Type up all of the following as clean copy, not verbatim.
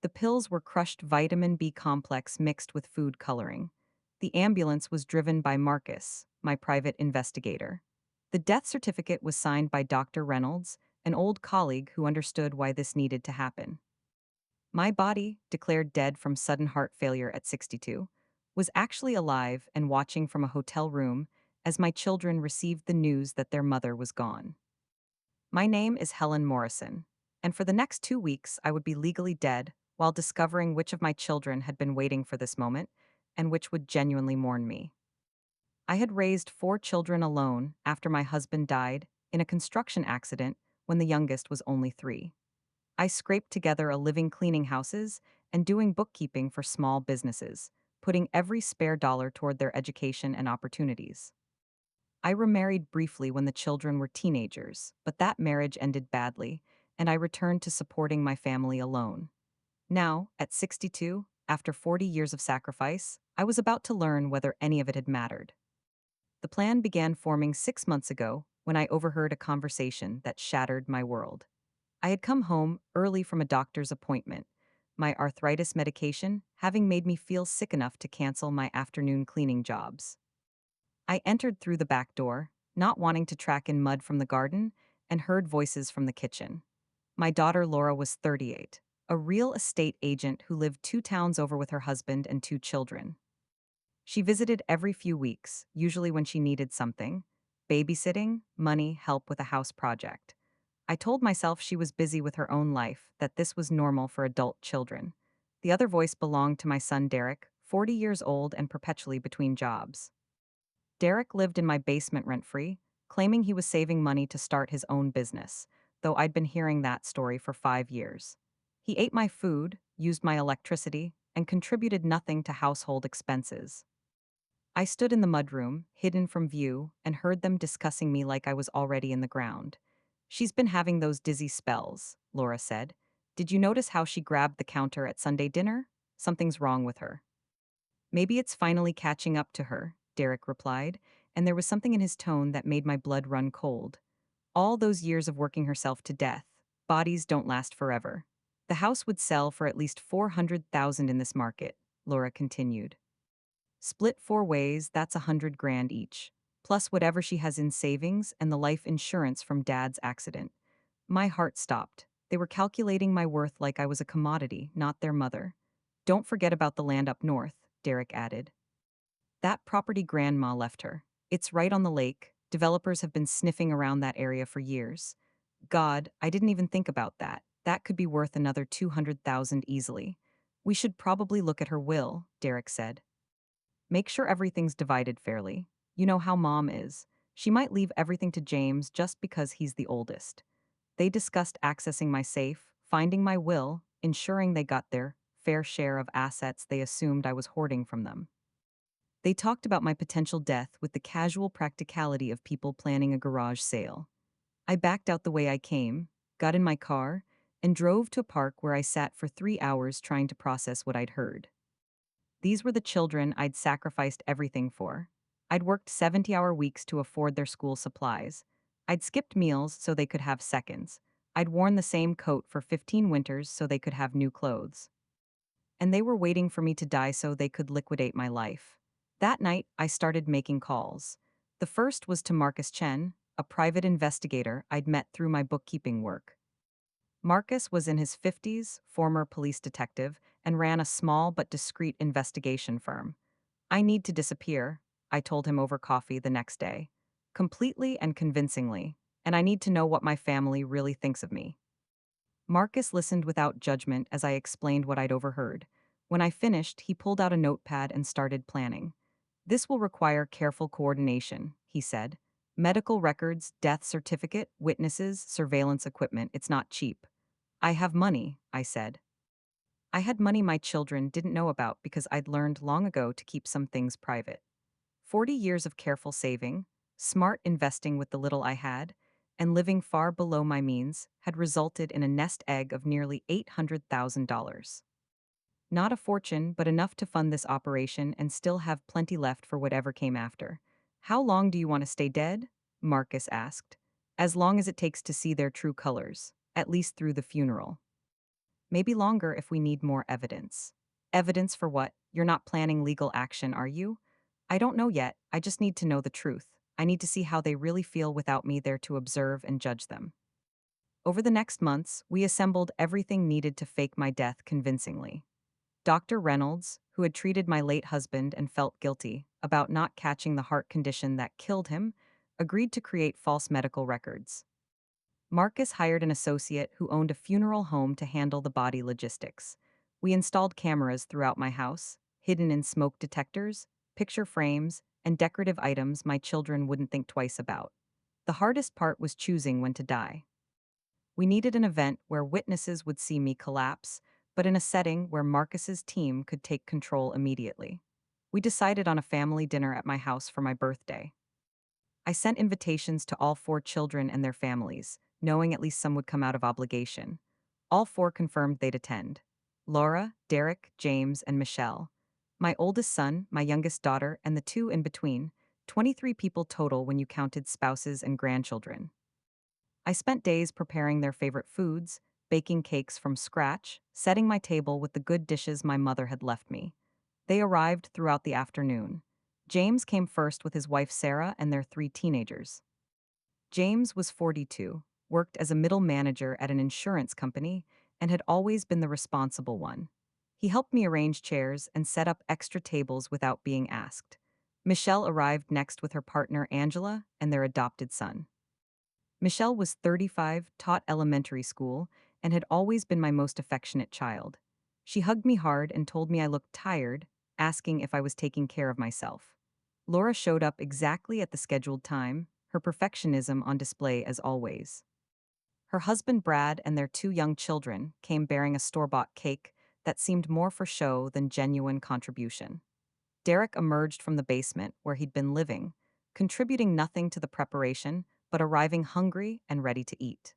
The pills were crushed vitamin B complex mixed with food coloring. The ambulance was driven by Marcus, my private investigator. The death certificate was signed by Dr. Reynolds, an old colleague who understood why this needed to happen. My body, declared dead from sudden heart failure at 62, was actually alive and watching from a hotel room as my children received the news that their mother was gone. My name is Helen Morrison, and for the next 2 weeks I would be legally dead while discovering which of my children had been waiting for this moment and which would genuinely mourn me. I had raised 4 children alone after my husband died in a construction accident when the youngest was only 3. I scraped together a living cleaning houses and doing bookkeeping for small businesses, putting every spare dollar toward their education and opportunities. I remarried briefly when the children were teenagers, but that marriage ended badly, and I returned to supporting my family alone. Now, at 62, after 40 years of sacrifice, I was about to learn whether any of it had mattered. The plan began forming 6 months ago when I overheard a conversation that shattered my world. I had come home early from a doctor's appointment, my arthritis medication having made me feel sick enough to cancel my afternoon cleaning jobs. I entered through the back door, not wanting to track in mud from the garden, and heard voices from the kitchen. My daughter Laura was 38, a real estate agent who lived 2 towns over with her husband and 2 children. She visited every few weeks, usually when she needed something: babysitting, money, help with a house project. I told myself she was busy with her own life, that this was normal for adult children. The other voice belonged to my son Derek, 40 years old and perpetually between jobs. Derek lived in my basement rent-free, claiming he was saving money to start his own business, though I'd been hearing that story for 5 years. He ate my food, used my electricity, and contributed nothing to household expenses. I stood in the mudroom, hidden from view, and heard them discussing me like I was already in the ground. "She's been having those dizzy spells," Laura said. "Did you notice how she grabbed the counter at Sunday dinner? Something's wrong with her." "Maybe it's finally catching up to her," Derek replied, and there was something in his tone that made my blood run cold. "All those years of working herself to death. Bodies don't last forever. The house would sell for at least 400,000 in this market," Laura continued. "Split 4 ways, that's 100 grand each, plus whatever she has in savings and the life insurance from Dad's accident." My heart stopped. They were calculating my worth like I was a commodity, not their mother. "Don't forget about the land up north," Derek added. "That property Grandma left her. It's right on the lake. Developers have been sniffing around that area for years." "God, I didn't even think about that. That could be worth another 200,000 easily." "We should probably look at her will," Derek said. "Make sure everything's divided fairly. You know how Mom is. She might leave everything to James just because he's the oldest." They discussed accessing my safe, finding my will, ensuring they got their fair share of assets they assumed I was hoarding from them. They talked about my potential death with the casual practicality of people planning a garage sale. I backed out the way I came, got in my car, and drove to a park where I sat for 3 hours trying to process what I'd heard. These were the children I'd sacrificed everything for. I'd worked 70-hour weeks to afford their school supplies. I'd skipped meals so they could have seconds. I'd worn the same coat for 15 winters so they could have new clothes. And they were waiting for me to die so they could liquidate my life. That night, I started making calls. The first was to Marcus Chen, a private investigator I'd met through my bookkeeping work. Marcus was in his 50s, former police detective, and ran a small but discreet investigation firm. "I need to disappear," I told him over coffee the next day. "Completely and convincingly. And I need to know what my family really thinks of me." Marcus listened without judgment as I explained what I'd overheard. When I finished, he pulled out a notepad and started planning. "This will require careful coordination," he said. "Medical records, death certificate, witnesses, surveillance equipment. It's not cheap." "I have money," I said. I had money my children didn't know about because I'd learned long ago to keep some things private. 40 years of careful saving, smart investing with the little I had, and living far below my means had resulted in a nest egg of nearly $800,000. Not a fortune, but enough to fund this operation and still have plenty left for whatever came after. "How long do you want to stay dead?" Marcus asked. "As long as it takes to see their true colors, at least through the funeral." maybe longer if we need more evidence. Evidence for what? You're not planning legal action, are you? I don't know yet. I just need to know the truth. I need to see how they really feel without me there to observe and judge them. Over the next months, we assembled everything needed to fake my death convincingly. Dr. Reynolds, who had treated my late husband and felt guilty about not catching the heart condition that killed him, agreed to create false medical records. Marcus hired an associate who owned a funeral home to handle the body logistics. We installed cameras throughout my house, hidden in smoke detectors, picture frames, and decorative items my children wouldn't think twice about. The hardest part was choosing when to die. We needed an event where witnesses would see me collapse, but in a setting where Marcus's team could take control immediately. We decided on a family dinner at my house for my birthday. I sent invitations to all four children and their families, knowing at least some would come out of obligation. All four confirmed they'd attend: Laura, Derek, James, and Michelle. My oldest son, my youngest daughter, and the two in between, 23 people total when you counted spouses and grandchildren. I spent days preparing their favorite foods, baking cakes from scratch, setting my table with the good dishes my mother had left me. They arrived throughout the afternoon. James came first with his wife Sarah and their three teenagers. James was 42, worked as a middle manager at an insurance company, and had always been the responsible one. He helped me arrange chairs and set up extra tables without being asked. Michelle arrived next with her partner Angela and their adopted son. Michelle was 35, taught elementary school, and had always been my most affectionate child. She hugged me hard and told me I looked tired, asking if I was taking care of myself. Laura showed up exactly at the scheduled time, her perfectionism on display as always. Her husband Brad and their two young children came bearing a store-bought cake that seemed more for show than genuine contribution. Derek emerged from the basement where he'd been living, contributing nothing to the preparation, but arriving hungry and ready to eat.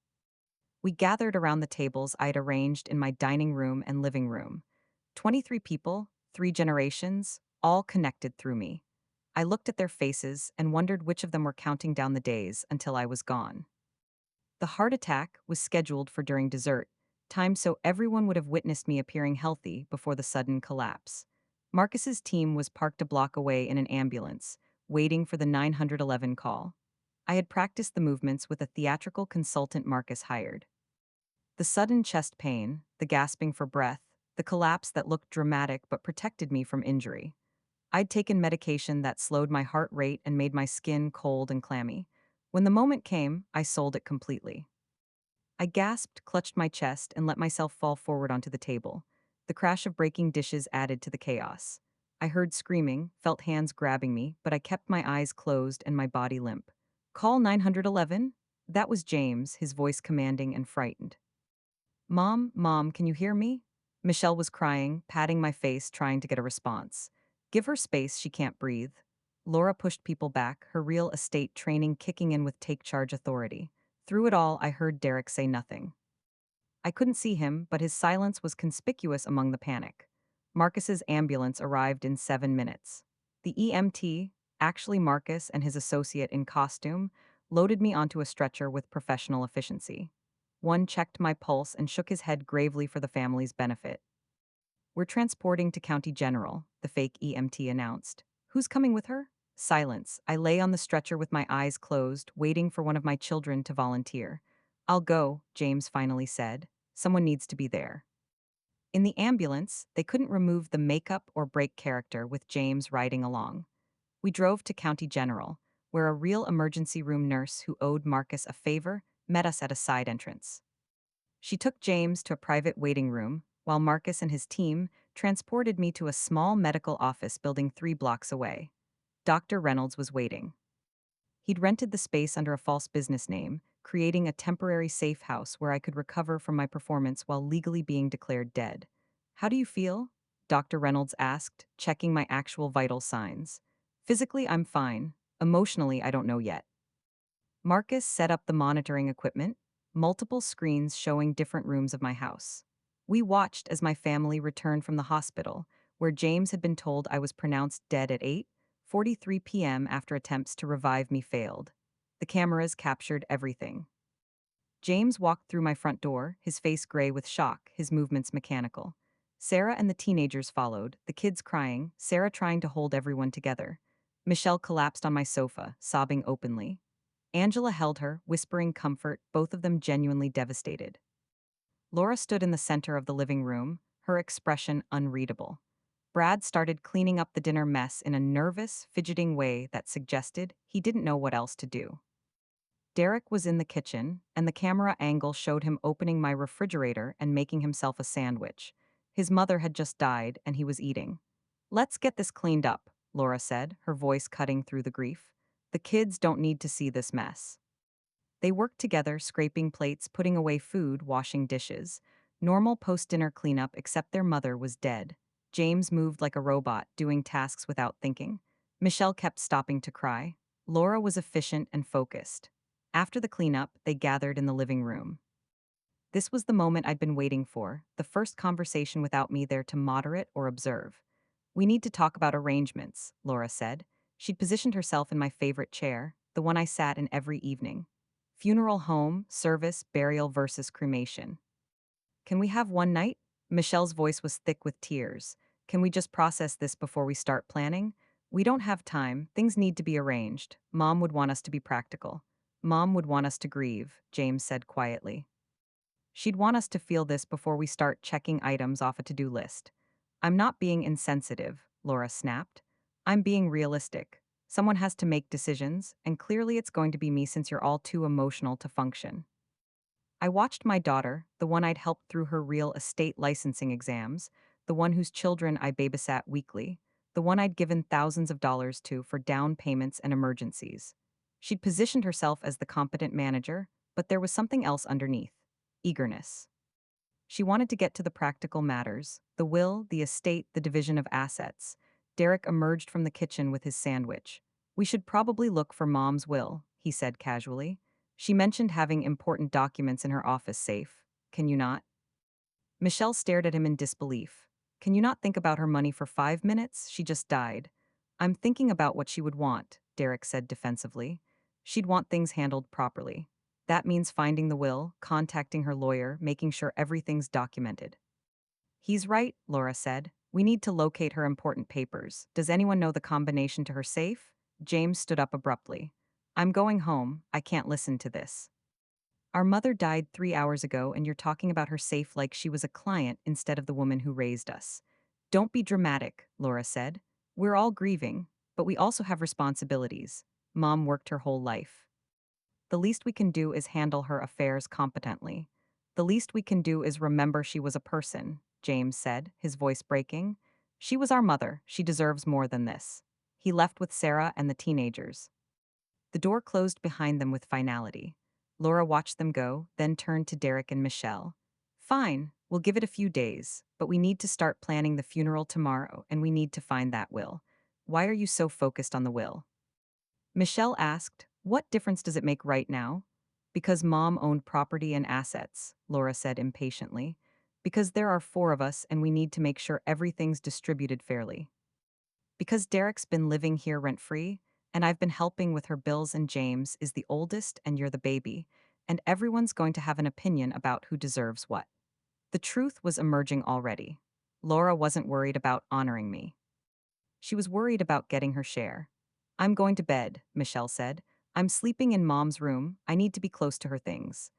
We gathered around the tables I'd arranged in my dining room and living room. 23 people, three generations, all connected through me. I looked at their faces and wondered which of them were counting down the days until I was gone. The heart attack was scheduled for during dessert, timed so everyone would have witnessed me appearing healthy before the sudden collapse. Marcus's team was parked a block away in an ambulance, waiting for the 911 call. I had practiced the movements with a theatrical consultant Marcus hired. The sudden chest pain, the gasping for breath, the collapse that looked dramatic but protected me from injury. I'd taken medication that slowed my heart rate and made my skin cold and clammy. When the moment came, I sold it completely. I gasped, clutched my chest, and let myself fall forward onto the table. The crash of breaking dishes added to the chaos. I heard screaming, felt hands grabbing me, but I kept my eyes closed and my body limp. Call 911? That was James, his voice commanding and frightened. Mom, can you hear me? Michelle was crying, patting my face, trying to get a response. Give her space, she can't breathe. Laura pushed people back, her real estate training kicking in with take charge authority. Through it all, I heard Derek say nothing. I couldn't see him, but his silence was conspicuous among the panic. Marcus's ambulance arrived in 7 minutes. The EMT, actually Marcus and his associate in costume, loaded me onto a stretcher with professional efficiency. One checked my pulse and shook his head gravely for the family's benefit. We're transporting to County General, the fake EMT announced. Who's coming with her? Silence. I lay on the stretcher with my eyes closed, waiting for one of my children to volunteer. I'll go, James finally said. Someone needs to be there. In the ambulance, they couldn't remove the makeup or break character with James riding along. We drove to County General, where a real emergency room nurse who owed Marcus a favor met us at a side entrance. She took James to a private waiting room, while Marcus and his team transported me to a small medical office building 3 blocks away. Dr. Reynolds was waiting. He'd rented the space under a false business name, creating a temporary safe house where I could recover from my performance while legally being declared dead. How do you feel? Dr. Reynolds asked, checking my actual vital signs. Physically, I'm fine. Emotionally, I don't know yet. Marcus set up the monitoring equipment, multiple screens showing different rooms of my house. We watched as my family returned from the hospital, where James had been told I was pronounced dead at 8:43 p.m. after attempts to revive me failed. The cameras captured everything. James walked through my front door, his face gray with shock, his movements mechanical. Sarah and the teenagers followed, the kids crying, Sarah trying to hold everyone together. Michelle collapsed on my sofa, sobbing openly. Angela held her, whispering comfort, both of them genuinely devastated. Laura stood in the center of the living room, her expression unreadable. Brad started cleaning up the dinner mess in a nervous, fidgeting way that suggested he didn't know what else to do. Derek was in the kitchen, and the camera angle showed him opening my refrigerator and making himself a sandwich. His mother had just died, and he was eating. "Let's get this cleaned up," Laura said, her voice cutting through the grief. "The kids don't need to see this mess." They worked together, scraping plates, putting away food, washing dishes. Normal post-dinner cleanup, except their mother was dead. James moved like a robot, doing tasks without thinking. Michelle kept stopping to cry. Laura was efficient and focused. After the cleanup, they gathered in the living room. This was the moment I'd been waiting for, the first conversation without me there to moderate or observe. "We need to talk about arrangements," Laura said. She'd positioned herself in my favorite chair, the one I sat in every evening. "Funeral home, service, burial versus cremation. Can we have one night?" Michelle's voice was thick with tears. "Can we just process this before we start planning? We don't have time, things need to be arranged. Mom would want us to be practical. Mom would want us to grieve," James said quietly. "She'd want us to feel this before we start checking items off a to-do list." "I'm not being insensitive," Laura snapped. "I'm being realistic. Someone has to make decisions, and clearly it's going to be me since you're all too emotional to function." I watched my daughter, the one I'd helped through her real estate licensing exams, the one whose children I babysat weekly, the one I'd given thousands of dollars to for down payments and emergencies. She'd positioned herself as the competent manager, but there was something else underneath: eagerness. She wanted to get to the practical matters: the will, the estate, the division of assets. Derek emerged from the kitchen with his sandwich. "We should probably look for Mom's will," he said casually. "She mentioned having important documents in her office safe. Can you not?" Michelle stared at him in disbelief. "Can you not think about her money for 5 minutes? She just died." "I'm thinking about what she would want," Derek said defensively. "She'd want things handled properly. That means finding the will, contacting her lawyer, making sure everything's documented." "He's right," Laura said. "We need to locate her important papers. Does anyone know the combination to her safe?" James stood up abruptly. "I'm going home. I can't listen to this. Our mother died 3 hours ago, and you're talking about her safe like she was a client instead of the woman who raised us." "Don't be dramatic," Laura said. "We're all grieving, but we also have responsibilities. Mom worked her whole life. The least we can do is handle her affairs competently. The least we can do is remember she was a person," James said, his voice breaking. "She was our mother. She deserves more than this." He left with Sarah and the teenagers. The door closed behind them with finality. Laura watched them go, then turned to Derek and Michelle. "Fine, we'll give it a few days, but we need to start planning the funeral tomorrow, and we need to find that will." "Why are you so focused on the will?" Michelle asked. "What difference does it make right now?" "Because Mom owned property and assets," Laura said impatiently. "Because there are four of us and we need to make sure everything's distributed fairly. Because Derek's been living here rent-free, and I've been helping with her bills, and James is the oldest and you're the baby, and everyone's going to have an opinion about who deserves what." The truth was emerging already. Laura wasn't worried about honoring me. She was worried about getting her share. "I'm going to bed," Michelle said. "I'm sleeping in Mom's room. I need to be close to her things."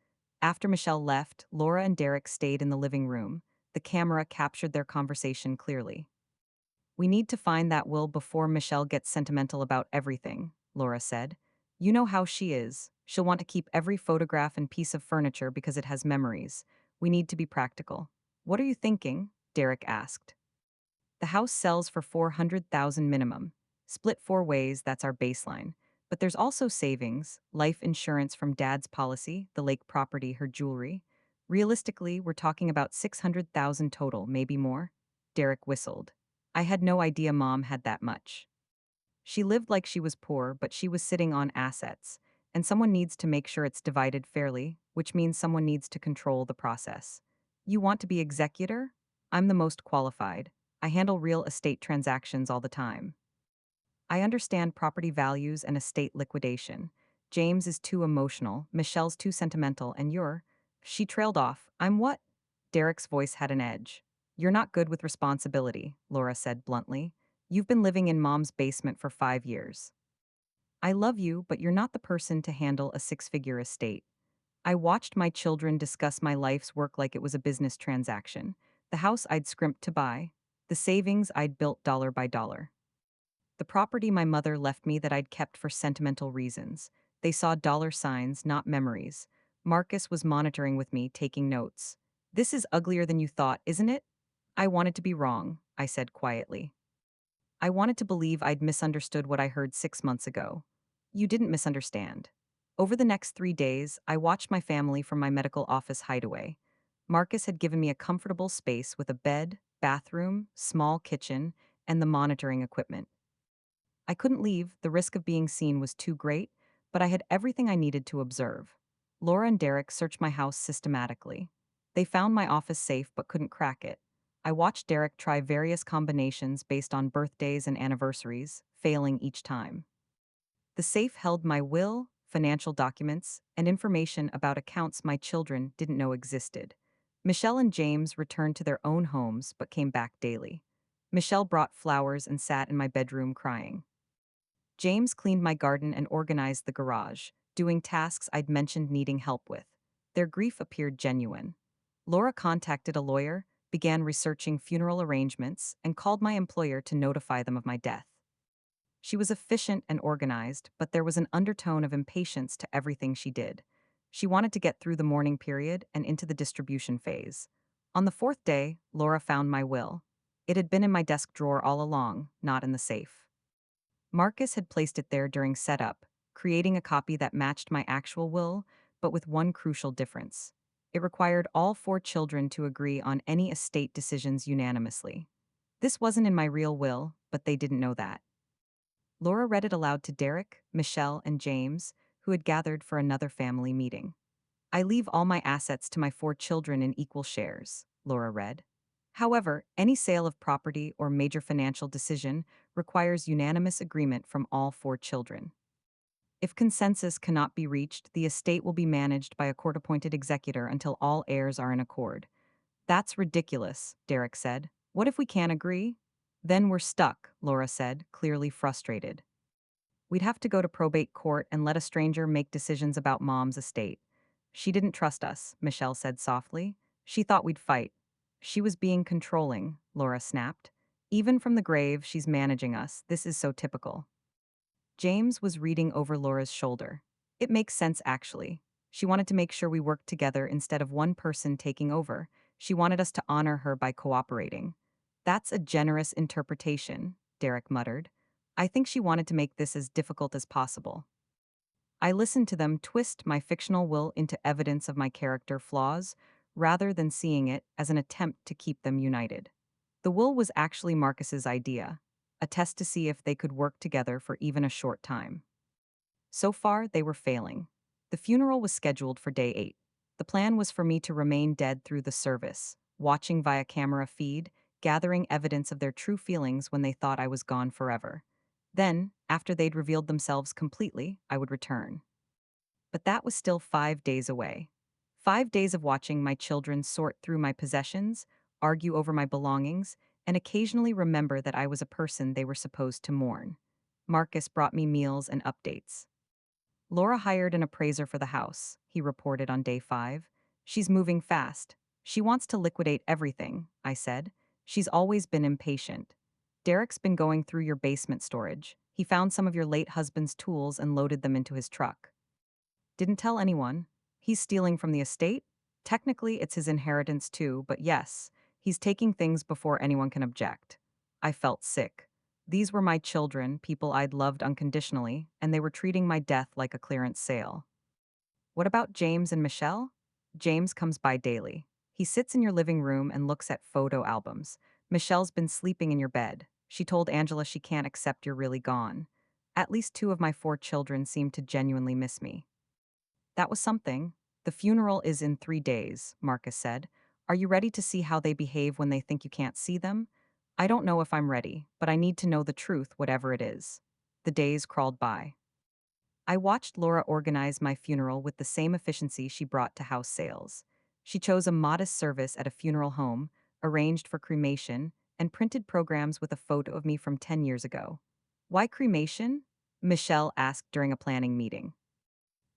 After Michelle left, Laura and Derek stayed in the living room. The camera captured their conversation clearly. "We need to find that will before Michelle gets sentimental about everything," Laura said. "You know how she is. She'll want to keep every photograph and piece of furniture because it has memories. We need to be practical." "What are you thinking?" Derek asked. "The house sells for 400,000 minimum. Split 4 ways, that's our baseline. But there's also savings, life insurance from Dad's policy, the lake property, her jewelry. Realistically, we're talking about 600,000 total, maybe more." Derek whistled. "I had no idea Mom had that much. She lived like she was poor, but she was sitting on assets. And someone needs to make sure it's divided fairly, which means someone needs to control the process." "You want to be executor?" "I'm the most qualified. I handle real estate transactions all the time. I understand property values and estate liquidation." James is too emotional, Michelle's too sentimental, and you're. She trailed off. I'm what? Derek's voice had an edge. You're not good with responsibility, Laura said bluntly. You've been living in mom's basement for 5 years. I love you, but you're not the person to handle a six-figure estate. I watched my children discuss my life's work like it was a business transaction. The house I'd scrimped to buy, the savings I'd built dollar by dollar. The property my mother left me that I'd kept for sentimental reasons. They saw dollar signs, not memories. Marcus was monitoring with me, taking notes. This is uglier than you thought, isn't it? I wanted to be wrong, I said quietly. I wanted to believe I'd misunderstood what I heard 6 months ago. You didn't misunderstand. Over the next 3 days, I watched my family from my medical office hideaway. Marcus had given me a comfortable space with a bed, bathroom, small kitchen, and the monitoring equipment. I couldn't leave, the risk of being seen was too great, but I had everything I needed to observe. Laura and Derek searched my house systematically. They found my office safe but couldn't crack it. I watched Derek try various combinations based on birthdays and anniversaries, failing each time. The safe held my will, financial documents, and information about accounts my children didn't know existed. Michelle and James returned to their own homes but came back daily. Michelle brought flowers and sat in my bedroom crying. James cleaned my garden and organized the garage, doing tasks I'd mentioned needing help with. Their grief appeared genuine. Laura contacted a lawyer, began researching funeral arrangements, and called my employer to notify them of my death. She was efficient and organized, but there was an undertone of impatience to everything she did. She wanted to get through the mourning period and into the distribution phase. On the fourth day, Laura found my will. It had been in my desk drawer all along, not in the safe. Marcus had placed it there during setup, creating a copy that matched my actual will, but with one crucial difference. It required all four children to agree on any estate decisions unanimously. This wasn't in my real will, but they didn't know that. Laura read it aloud to Derek, Michelle, and James, who had gathered for another family meeting. I leave all my assets to my four children in equal shares, Laura read. However, any sale of property or major financial decision requires unanimous agreement from all four children. If consensus cannot be reached, the estate will be managed by a court-appointed executor until all heirs are in accord. That's ridiculous, Derek said. What if we can't agree? Then we're stuck, Laura said, clearly frustrated. We'd have to go to probate court and let a stranger make decisions about Mom's estate. She didn't trust us, Michelle said softly. She thought we'd fight. She was being controlling, Laura snapped. Even from the grave, she's managing us. This is so typical. James was reading over Laura's shoulder. It makes sense, actually. She wanted to make sure we worked together instead of one person taking over. She wanted us to honor her by cooperating. That's a generous interpretation, Derek muttered. I think she wanted to make this as difficult as possible. I listened to them twist my fictional will into evidence of my character flaws, rather than seeing it as an attempt to keep them united. The will was actually Marcus's idea, a test to see if they could work together for even a short time. So far, they were failing. The funeral was scheduled for day 8. The plan was for me to remain dead through the service, watching via camera feed, gathering evidence of their true feelings when they thought I was gone forever. Then, after they'd revealed themselves completely, I would return. But that was still 5 days away. 5 days of watching my children sort through my possessions, argue over my belongings, and occasionally remember that I was a person they were supposed to mourn. Marcus brought me meals and updates. Laura hired an appraiser for the house, he reported on day 5. She's moving fast. She wants to liquidate everything, I said. She's always been impatient. Derek's been going through your basement storage. He found some of your late husband's tools and loaded them into his truck. Didn't tell anyone. He's stealing from the estate? Technically, it's his inheritance too, but yes, he's taking things before anyone can object. I felt sick. These were my children, people I'd loved unconditionally, and they were treating my death like a clearance sale. What about James and Michelle? James comes by daily. He sits in your living room and looks at photo albums. Michelle's been sleeping in your bed. She told Angela she can't accept you're really gone. At least 2 of my 4 children seem to genuinely miss me. That was something. The funeral is in 3 days, Marcus said. Are you ready to see how they behave when they think you can't see them? I don't know if I'm ready, but I need to know the truth, whatever it is. The days crawled by. I watched Laura organize my funeral with the same efficiency she brought to house sales. She chose a modest service at a funeral home, arranged for cremation, and printed programs with a photo of me from 10 years ago. Why cremation? Michelle asked during a planning meeting.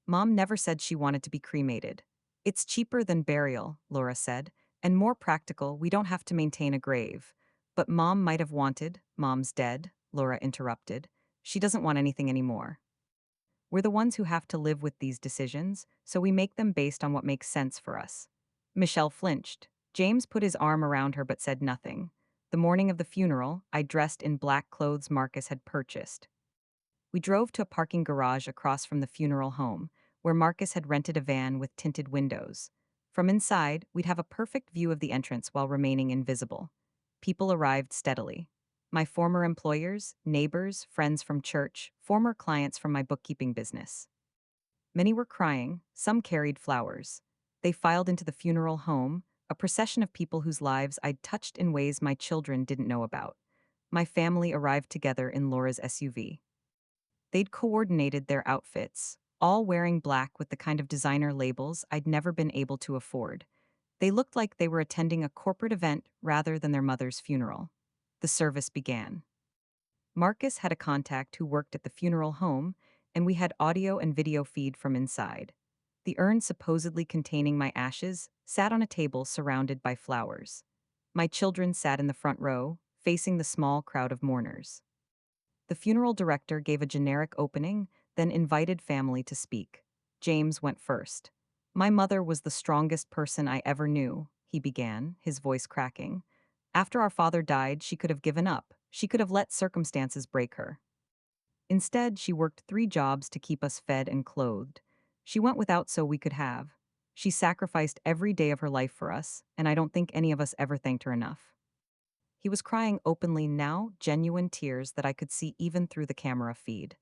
Mom never said she wanted to be cremated. It's cheaper than burial, Laura said, and more practical. We don't have to maintain a grave. But Mom might have wanted. Mom's dead, Laura interrupted. She doesn't want anything anymore. We're the ones who have to live with these decisions, so we make them based on what makes sense for us. Michelle flinched. James put his arm around her but said nothing. The morning of the funeral, I dressed in black clothes Marcus had purchased. We drove to a parking garage across from the funeral home, where Marcus had rented a van with tinted windows. From inside, we'd have a perfect view of the entrance while remaining invisible. People arrived steadily. My former employers, neighbors, friends from church, former clients from my bookkeeping business. Many were crying, some carried flowers. They filed into the funeral home, a procession of people whose lives I'd touched in ways my children didn't know about. My family arrived together in Laura's SUV. They'd coordinated their outfits, all wearing black with the kind of designer labels I'd never been able to afford. They looked like they were attending a corporate event rather than their mother's funeral. The service began. Marcus had a contact who worked at the funeral home, and we had audio and video feed from inside. The urn supposedly containing my ashes sat on a table surrounded by flowers. My children sat in the front row, facing the small crowd of mourners. The funeral director gave a generic opening, then invited family to speak. James went first. My mother was the strongest person I ever knew, he began, his voice cracking. After our father died, she could have given up. She could have let circumstances break her. Instead, she worked 3 jobs to keep us fed and clothed. She went without so we could have. She sacrificed every day of her life for us, and I don't think any of us ever thanked her enough. He was crying openly now, genuine tears that I could see even through the camera feed.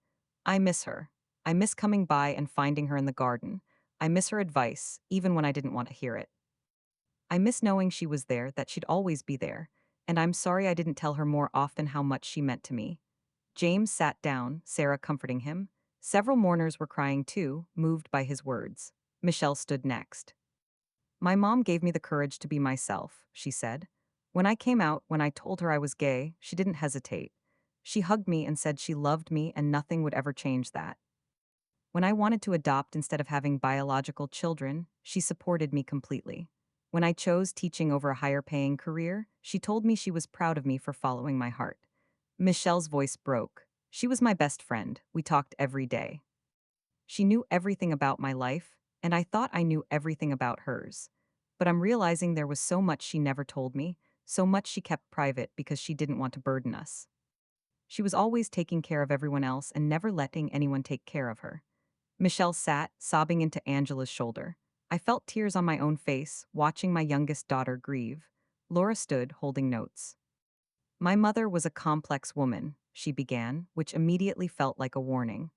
I miss her. I miss coming by and finding her in the garden. I miss her advice, even when I didn't want to hear it. I miss knowing she was there, that she'd always be there, and I'm sorry I didn't tell her more often how much she meant to me. James sat down, Sarah comforting him. Several mourners were crying too, moved by his words. Michelle stood next. My mom gave me the courage to be myself, she said. When I came out, when I told her I was gay, she didn't hesitate. She hugged me and said she loved me and nothing would ever change that. When I wanted to adopt instead of having biological children, she supported me completely. When I chose teaching over a higher paying career, she told me she was proud of me for following my heart. Michelle's voice broke. She was my best friend. We talked every day. She knew everything about my life, and I thought I knew everything about hers. But I'm realizing there was so much she never told me, so much she kept private because she didn't want to burden us. She was always taking care of everyone else and never letting anyone take care of her. Michelle sat, sobbing into Angela's shoulder. I felt tears on my own face, watching my youngest daughter grieve. Laura stood, holding notes. My mother was a complex woman, she began, which immediately felt like a warning.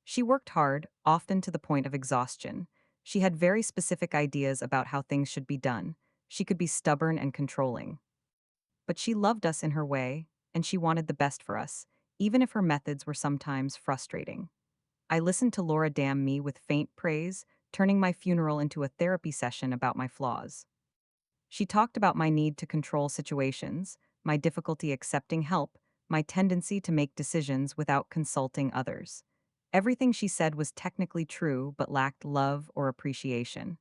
She worked hard, often to the point of exhaustion. She had very specific ideas about how things should be done. She could be stubborn and controlling. But she loved us in her way, and she wanted the best for us, even if her methods were sometimes frustrating. I listened to Laura damn me with faint praise, turning my funeral into a therapy session about my flaws. She talked about my need to control situations, my difficulty accepting help, my tendency to make decisions without consulting others. Everything she said was technically true but lacked love or appreciation.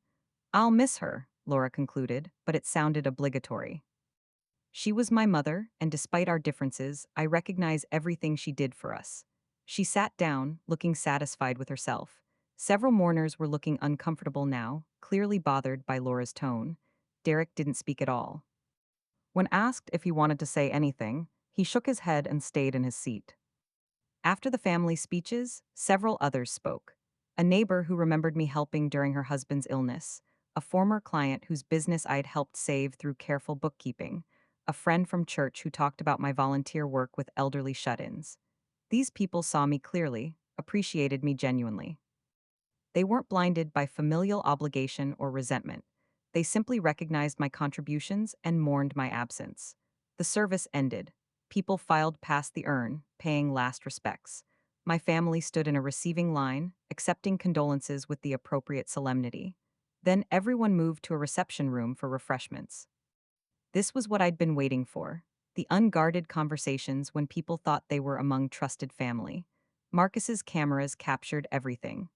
I'll miss her, Laura concluded, but it sounded obligatory. She was my mother, and despite our differences, I recognize everything she did for us. She sat down, looking satisfied with herself. Several mourners were looking uncomfortable now, clearly bothered by Laura's tone. Derek didn't speak at all. When asked if he wanted to say anything, he shook his head and stayed in his seat. After the family speeches, several others spoke. A neighbor who remembered me helping during her husband's illness, a former client whose business I'd helped save through careful bookkeeping, a friend from church who talked about my volunteer work with elderly shut-ins. These people saw me clearly, appreciated me genuinely. They weren't blinded by familial obligation or resentment. They simply recognized my contributions and mourned my absence. The service ended. People filed past the urn, paying last respects. My family stood in a receiving line, accepting condolences with the appropriate solemnity. Then everyone moved to a reception room for refreshments. This was what I'd been waiting for, the unguarded conversations when people thought they were among trusted family. Marcus's cameras captured everything.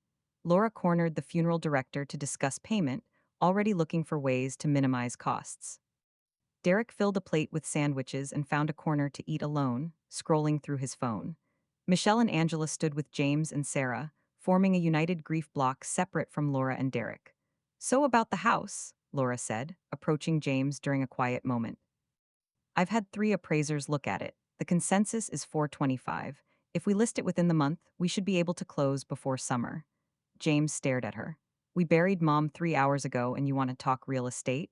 Laura cornered the funeral director to discuss payment, already looking for ways to minimize costs. Derek filled a plate with sandwiches and found a corner to eat alone, scrolling through his phone. Michelle and Angela stood with James and Sarah, forming a united grief block separate from Laura and Derek. So about the house, Laura said, approaching James during a quiet moment. I've had 3 appraisers look at it. The consensus is 425. If we list it within the month, we should be able to close before summer. James stared at her. We buried Mom 3 hours ago and you want to talk real estate?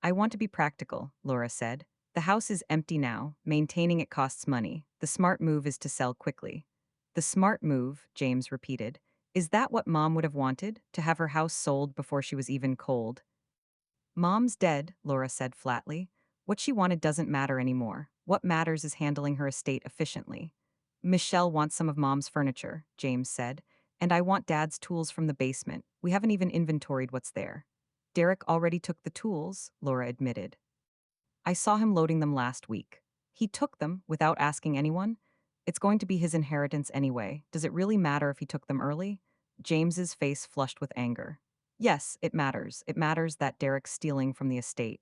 I want to be practical, Laura said. The house is empty now. Maintaining it costs money. The smart move is to sell quickly. The smart move, James repeated. Is that what Mom would have wanted? To have her house sold before she was even cold? Mom's dead, Laura said flatly. What she wanted doesn't matter anymore. What matters is handling her estate efficiently. Michelle wants some of Mom's furniture, James said, and I want Dad's tools from the basement. We haven't even inventoried what's there. Derek already took the tools, Laura admitted. I saw him loading them last week. He took them without asking anyone. It's going to be his inheritance anyway. Does it really matter if he took them early? James's face flushed with anger. Yes, it matters. It matters that Derek's stealing from the estate.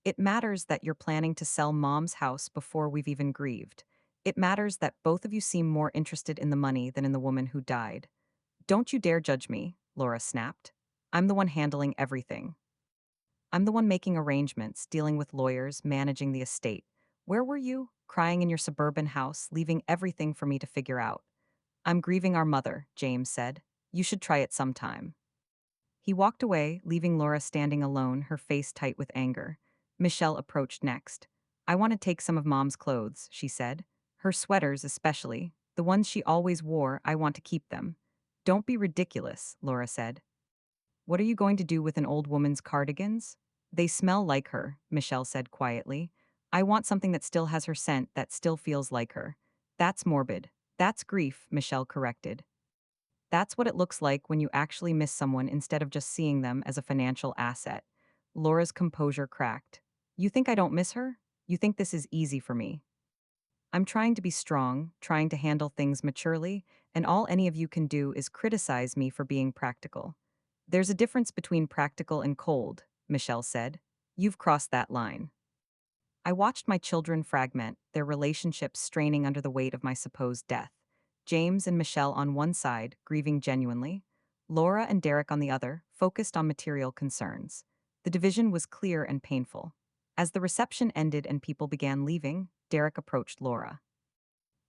It matters that you're planning to sell Mom's house before we've even grieved. It matters that both of you seem more interested in the money than in the woman who died. Don't you dare judge me, Laura snapped. I'm the one handling everything. I'm the one making arrangements, dealing with lawyers, managing the estate. Where were you? Crying in your suburban house, leaving everything for me to figure out. I'm grieving our mother, James said. You should try it sometime. He walked away, leaving Laura standing alone, her face tight with anger. Michelle approached next. I want to take some of Mom's clothes, she said. Her sweaters, especially. The ones she always wore, I want to keep them. Don't be ridiculous, Laura said. What are you going to do with an old woman's cardigans? They smell like her, Michelle said quietly. I want something that still has her scent, that still feels like her. That's morbid. That's grief, Michelle corrected. That's what it looks like when you actually miss someone instead of just seeing them as a financial asset. Laura's composure cracked. You think I don't miss her? You think this is easy for me? I'm trying to be strong, trying to handle things maturely, and all any of you can do is criticize me for being practical. There's a difference between practical and cold, Michelle said. You've crossed that line. I watched my children fragment, their relationships straining under the weight of my supposed death. James and Michelle on one side, grieving genuinely. Laura and Derek on the other, focused on material concerns. The division was clear and painful. As the reception ended and people began leaving, Derek approached Laura.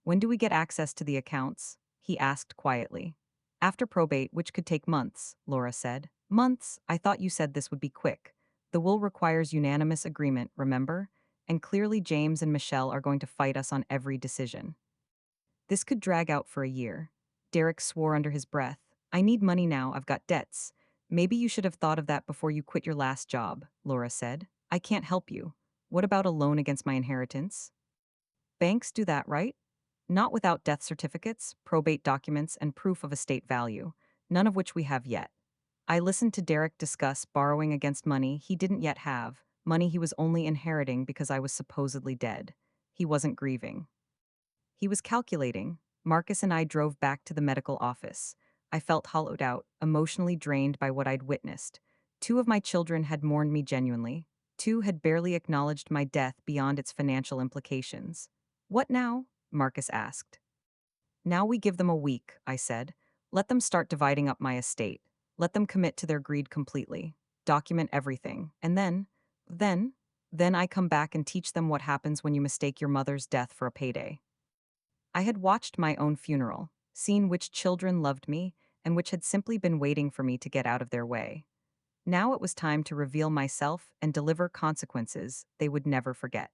When do we get access to the accounts? He asked quietly. After probate, which could take months, Laura said. Months? I thought you said this would be quick. The will requires unanimous agreement, remember? And clearly James and Michelle are going to fight us on every decision. This could drag out for a year. Derek swore under his breath. I need money now, I've got debts. Maybe you should have thought of that before you quit your last job, Laura said. I can't help you. What about a loan against my inheritance? Banks do that, right? Not without death certificates, probate documents, and proof of estate value, none of which we have yet. I listened to Derek discuss borrowing against money he didn't yet have, money he was only inheriting because I was supposedly dead. He wasn't grieving. He was calculating. Marcus and I drove back to the medical office. I felt hollowed out, emotionally drained by what I'd witnessed. 2 of my children had mourned me genuinely. 2 had barely acknowledged my death beyond its financial implications. What now? Marcus asked. Now we give them a week, I said. Let them start dividing up my estate. Let them commit to their greed completely. Document everything. And then I come back and teach them what happens when you mistake your mother's death for a payday. I had watched my own funeral, seen which children loved me and which had simply been waiting for me to get out of their way. Now it was time to reveal myself and deliver consequences they would never forget.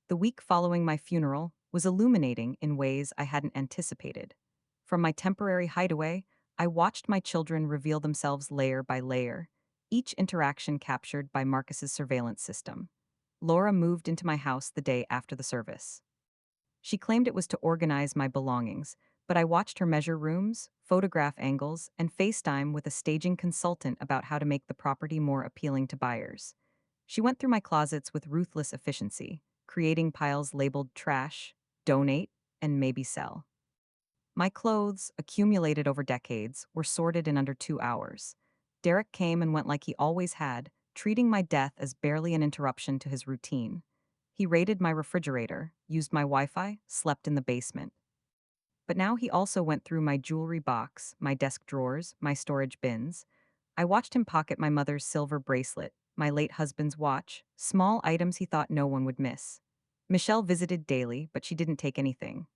The week following my funeral was illuminating in ways I hadn't anticipated. From my temporary hideaway, I watched my children reveal themselves layer by layer, each interaction captured by Marcus's surveillance system. Laura moved into my house the day after the service. She claimed it was to organize my belongings, but I watched her measure rooms, photograph angles, and FaceTime with a staging consultant about how to make the property more appealing to buyers. She went through my closets with ruthless efficiency, creating piles labeled trash, donate, and maybe sell. My clothes, accumulated over decades, were sorted in under 2 hours. Derek came and went like he always had, treating my death as barely an interruption to his routine. He raided my refrigerator, used my Wi Fi, slept in the basement. But now he also went through my jewelry box, my desk drawers, my storage bins. I watched him pocket my mother's silver bracelet, my late husband's watch, small items he thought no one would miss. Michelle visited daily, but she didn't take anything.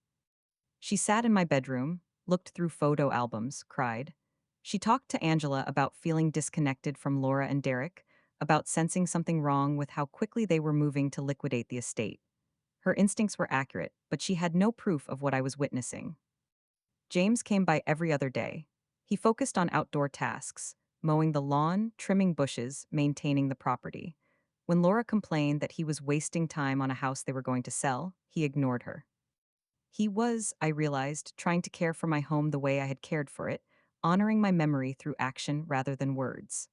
She sat in my bedroom, looked through photo albums, cried. She talked to Angela about feeling disconnected from Laura and Derek, about sensing something wrong with how quickly they were moving to liquidate the estate. Her instincts were accurate, but she had no proof of what I was witnessing. James came by every other day. He focused on outdoor tasks, mowing the lawn, trimming bushes, maintaining the property. When Laura complained that he was wasting time on a house they were going to sell, he ignored her. He was, I realized, trying to care for my home the way I had cared for it, honoring my memory through action rather than words.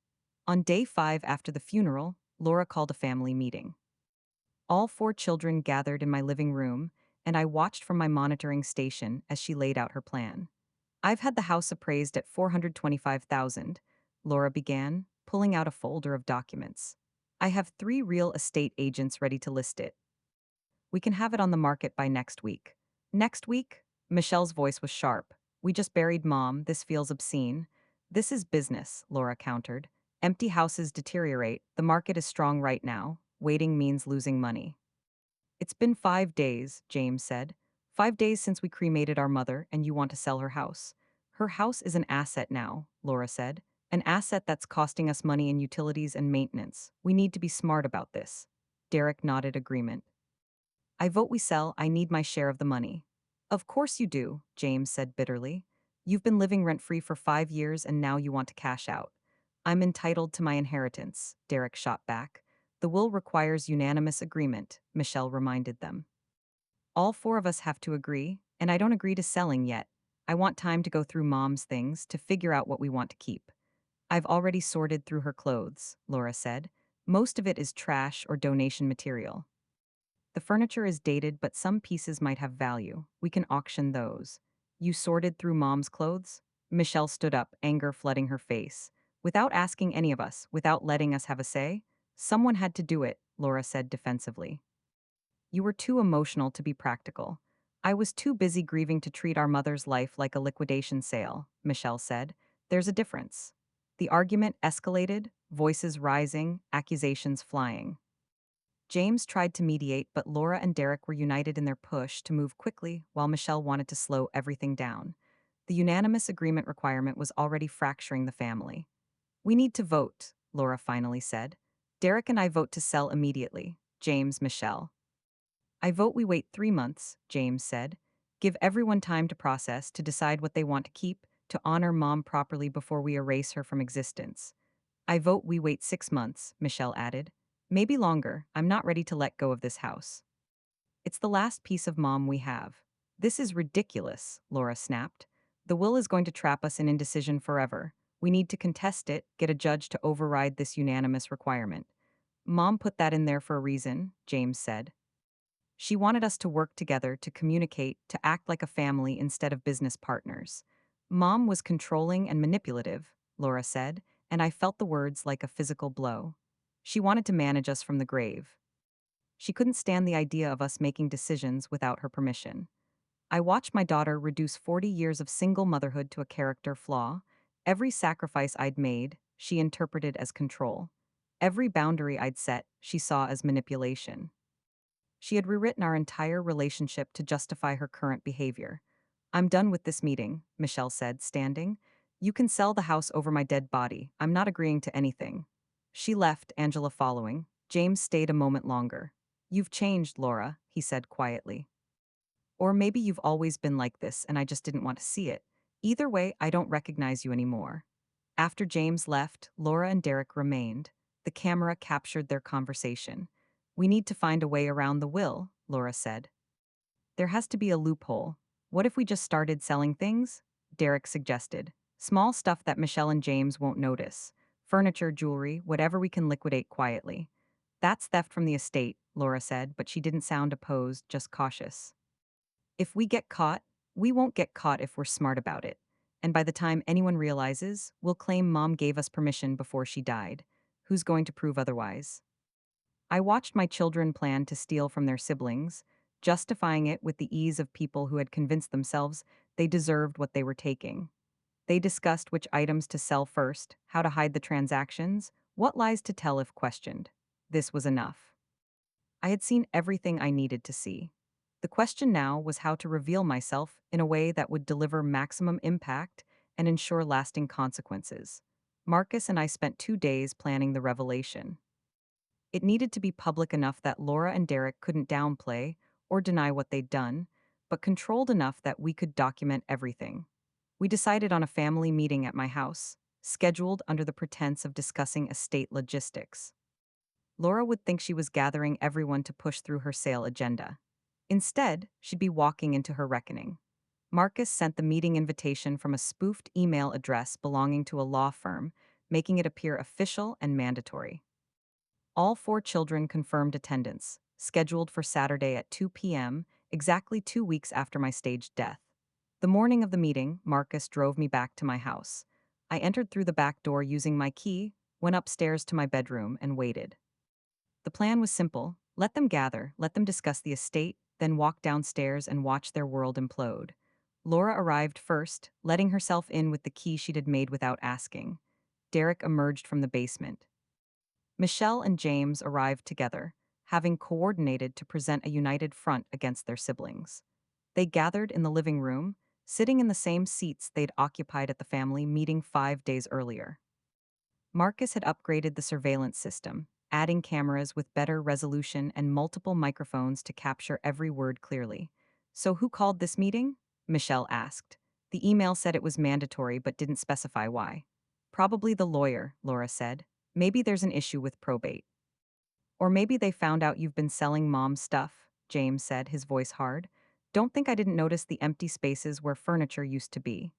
On day 5 after the funeral, Laura called a family meeting. All 4 children gathered in my living room, and I watched from my monitoring station as she laid out her plan. I've had the house appraised at 425,000, Laura began, pulling out a folder of documents. I have 3 real estate agents ready to list it. We can have it on the market by next week. Next week? Michelle's voice was sharp. We just buried Mom. This feels obscene. This is business, Laura countered. Empty houses deteriorate. The market is strong right now. Waiting means losing money. It's been 5 days, James said. 5 days since we cremated our mother, and you want to sell her house. Her house is an asset now, Laura said. An asset that's costing us money in utilities and maintenance. We need to be smart about this. Derek nodded agreement. I vote we sell. I need my share of the money. Of course you do, James said bitterly. You've been living rent-free for 5 years and now you want to cash out. I'm entitled to my inheritance, Derek shot back. The will requires unanimous agreement, Michelle reminded them. All 4 of us have to agree, and I don't agree to selling yet. I want time to go through Mom's things to figure out what we want to keep. I've already sorted through her clothes, Laura said. Most of it is trash or donation material. The furniture is dated, but some pieces might have value. We can auction those. You sorted through Mom's clothes? Michelle stood up, anger flooding her face. Without asking any of us, without letting us have a say? Someone had to do it, Laura said defensively. You were too emotional to be practical. I was too busy grieving to treat our mother's life like a liquidation sale, Michelle said. There's a difference. The argument escalated, voices rising, accusations flying. James tried to mediate, but Laura and Derek were united in their push to move quickly, while Michelle wanted to slow everything down. The unanimous agreement requirement was already fracturing the family. We need to vote, Laura finally said. Derek and I vote to sell immediately. James, Michelle. I vote we wait 3 months, James said. Give everyone time to process, to decide what they want to keep, to honor Mom properly before we erase her from existence. I vote we wait 6 months, Michelle added. Maybe longer. I'm not ready to let go of this house. It's the last piece of Mom we have. This is ridiculous, Laura snapped. The will is going to trap us in indecision forever. We need to contest it, get a judge to override this unanimous requirement. Mom put that in there for a reason, James said. She wanted us to work together, to communicate, to act like a family instead of business partners. Mom was controlling and manipulative, Laura said, and I felt the words like a physical blow. She wanted to manage us from the grave. She couldn't stand the idea of us making decisions without her permission. I watched my daughter reduce 40 years of single motherhood to a character flaw. Every sacrifice I'd made, she interpreted as control. Every boundary I'd set, she saw as manipulation. She had rewritten our entire relationship to justify her current behavior. I'm done with this meeting, Michelle said, standing. You can sell the house over my dead body. I'm not agreeing to anything. She left, Angela following. James stayed a moment longer. You've changed, Laura, he said quietly. Or maybe you've always been like this and I just didn't want to see it. Either way, I don't recognize you anymore. After James left, Laura and Derek remained. The camera captured their conversation. We need to find a way around the will, Laura said. There has to be a loophole. What if we just started selling things? Derek suggested. Small stuff that Michelle and James won't notice. Furniture, jewelry, whatever we can liquidate quietly. That's theft from the estate, Laura said, but she didn't sound opposed, just cautious. If we get caught, we won't get caught if we're smart about it. And by the time anyone realizes, we'll claim mom gave us permission before she died. Who's going to prove otherwise? I watched my children plan to steal from their siblings, justifying it with the ease of people who had convinced themselves they deserved what they were taking. They discussed which items to sell first, how to hide the transactions, what lies to tell if questioned. This was enough. I had seen everything I needed to see. The question now was how to reveal myself in a way that would deliver maximum impact and ensure lasting consequences. Marcus and I spent 2 days planning the revelation. It needed to be public enough that Laura and Derek couldn't downplay or deny what they'd done, but controlled enough that we could document everything. We decided on a family meeting at my house, scheduled under the pretense of discussing estate logistics. Laura would think she was gathering everyone to push through her sale agenda. Instead, she'd be walking into her reckoning. Marcus sent the meeting invitation from a spoofed email address belonging to a law firm, making it appear official and mandatory. All 4 children confirmed attendance, scheduled for Saturday at 2 p.m., exactly 2 weeks after my staged death. The morning of the meeting, Marcus drove me back to my house. I entered through the back door using my key, went upstairs to my bedroom, and waited. The plan was simple: let them gather, let them discuss the estate, then walk downstairs and watch their world implode. Laura arrived first, letting herself in with the key she'd had made without asking. Derek emerged from the basement. Michelle and James arrived together, having coordinated to present a united front against their siblings. They gathered in the living room, sitting in the same seats they'd occupied at the family meeting 5 days earlier. Marcus had upgraded the surveillance system, adding cameras with better resolution and multiple microphones to capture every word clearly. So who called this meeting? Michelle asked. The email said it was mandatory but didn't specify why. Probably the lawyer, Laura said. Maybe there's an issue with probate. Or maybe they found out you've been selling mom's stuff, James said, his voice hard. Don't think I didn't notice the empty spaces where furniture used to be.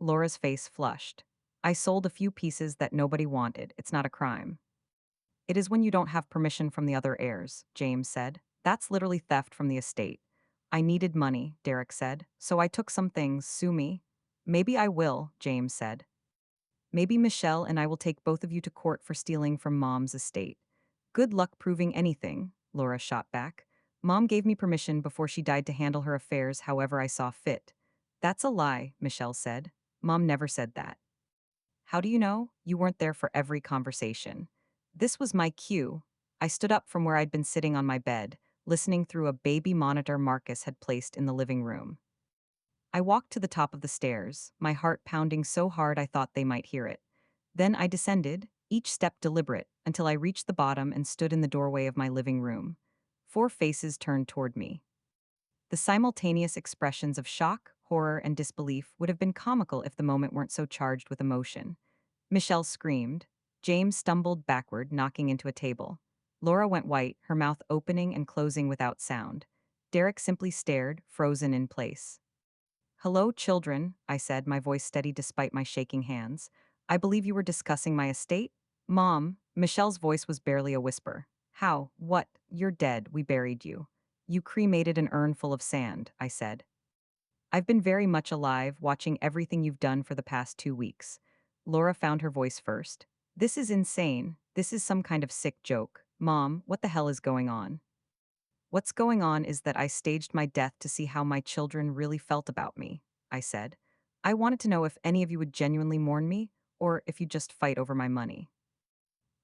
Laura's face flushed. I sold a few pieces that nobody wanted. It's not a crime. It is when you don't have permission from the other heirs, James said. That's literally theft from the estate. I needed money, Derek said, so I took some things. Sue me. Maybe I will, James said. Maybe Michelle and I will take both of you to court for stealing from mom's estate. Good luck proving anything, Laura shot back. Mom gave me permission before she died to handle her affairs however I saw fit. That's a lie, Michelle said. Mom never said that. How do you know? You weren't there for every conversation. This was my cue. I stood up from where I'd been sitting on my bed, listening through a baby monitor Marcus had placed in the living room. I walked to the top of the stairs, my heart pounding so hard I thought they might hear it. Then I descended, each step deliberate, until I reached the bottom and stood in the doorway of my living room. 4 faces turned toward me. The simultaneous expressions of shock, horror, and disbelief would have been comical if the moment weren't so charged with emotion. Michelle screamed. James stumbled backward, knocking into a table. Laura went white, her mouth opening and closing without sound. Derek simply stared, frozen in place. Hello, children, I said, my voice steady despite my shaking hands. I believe you were discussing my estate? Mom, Michelle's voice was barely a whisper. How? What? You're dead. We buried you. You cremated an urn full of sand, I said. I've been very much alive, watching everything you've done for the past 2 weeks. Laura found her voice first. This is insane. This is some kind of sick joke. Mom, what the hell is going on? What's going on is that I staged my death to see how my children really felt about me, I said. I wanted to know if any of you would genuinely mourn me, or if you'd just fight over my money.